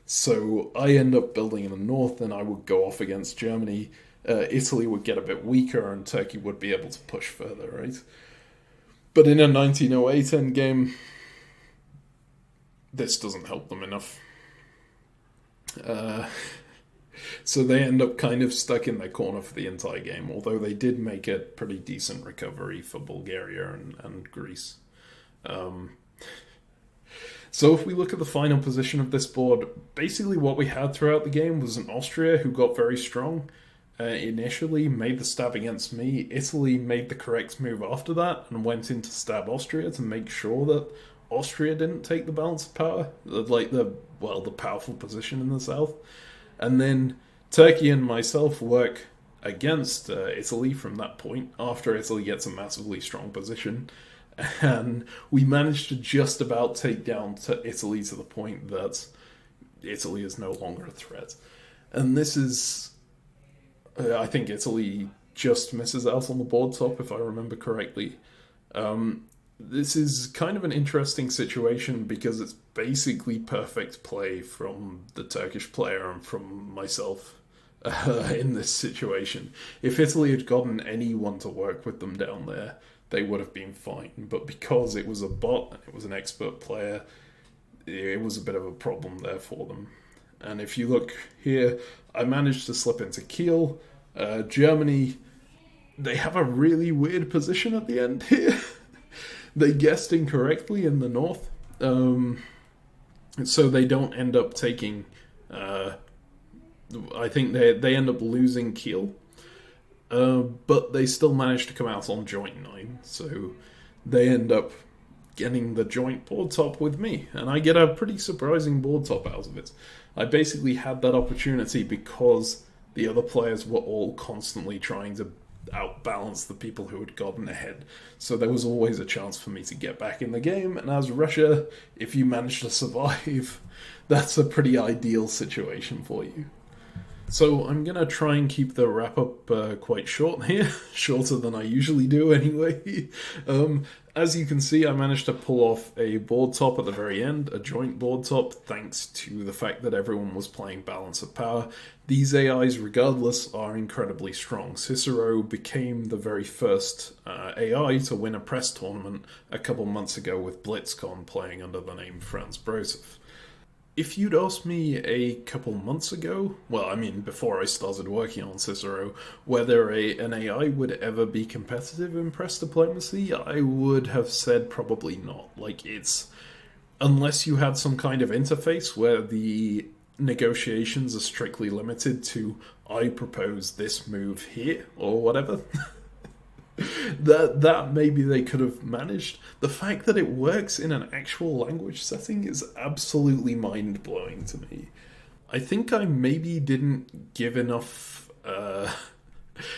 So I end up building in the north, and I would go off against Germany. Italy would get a bit weaker, and Turkey would be able to push further, right? But in a 1908 endgame, this doesn't help them enough. So they end up kind of stuck in their corner for the entire game, although they did make a pretty decent recovery for Bulgaria and Greece. So if we look at the final position of this board, basically what we had throughout the game was an Austria who got very strong initially, made the stab against me. Italy made the correct move after that and went in to stab Austria to make sure that Austria didn't take the balance of power, the powerful position in the south. And then Turkey and myself work against Italy from that point, after Italy gets a massively strong position. And we managed to just about take down Italy to the point that Italy is no longer a threat. And this is... I think Italy just misses out on the board top, if I remember correctly. This is kind of an interesting situation, because it's basically perfect play from the Turkish player and from myself in this situation. If Italy had gotten anyone to work with them down there, they would have been fine. But because it was a bot and it was an expert player, it was a bit of a problem there for them. And if you look here, I managed to slip into Kiel. Germany, they have a really weird position at the end here. They guessed incorrectly in the north. So they don't end up taking... I think they end up losing Kiel. But they still manage to come out on joint 9. So they end up getting the joint board top with me. And I get a pretty surprising board top out of it. I basically had that opportunity because the other players were all constantly trying to outbalance the people who had gotten ahead. So there was always a chance for me to get back in the game. And as Russia, if you manage to survive, that's a pretty ideal situation for you. So I'm going to try and keep the wrap-up quite short here, shorter than I usually do anyway. As you can see, I managed to pull off a board top at the very end, a joint board top, thanks to the fact that everyone was playing Balance of Power. These AIs, regardless, are incredibly strong. Cicero became the very first AI to win a press tournament a couple months ago with BlitzCon playing under the name Franz Brosov. If you'd asked me a couple months ago, well, I mean, before I started working on Cicero, whether an AI would ever be competitive in press diplomacy, I would have said probably not. Like, it's... Unless you had some kind of interface where the negotiations are strictly limited to, I propose this move here, or whatever, That maybe they could have managed. The fact that it works in an actual language setting is absolutely mind-blowing to me. I think I maybe didn't give enough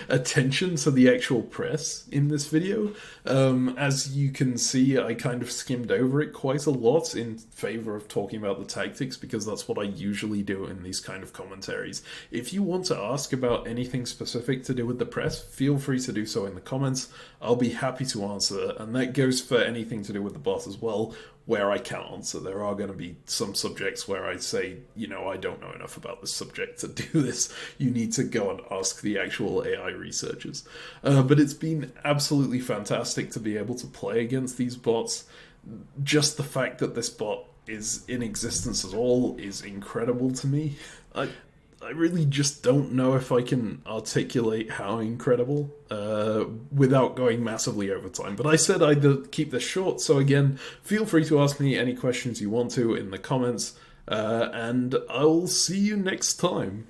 attention to the actual press in this video. As you can see, I kind of skimmed over it quite a lot in favor of talking about the tactics, because that's what I usually do in these kind of commentaries. If you want to ask about anything specific to do with the press, feel free to do so in the comments. I'll be happy to answer, and that goes for anything to do with the bot as well. Where I can't answer, there are going to be some subjects where I say, I don't know enough about this subject to do this. You need to go and ask the actual AI researchers. But it's been absolutely fantastic to be able to play against these bots. Just the fact that this bot is in existence at all is incredible to me. I really just don't know if I can articulate how incredible without going massively over time. But I said I'd keep this short, so again, feel free to ask me any questions you want to in the comments, and I'll see you next time.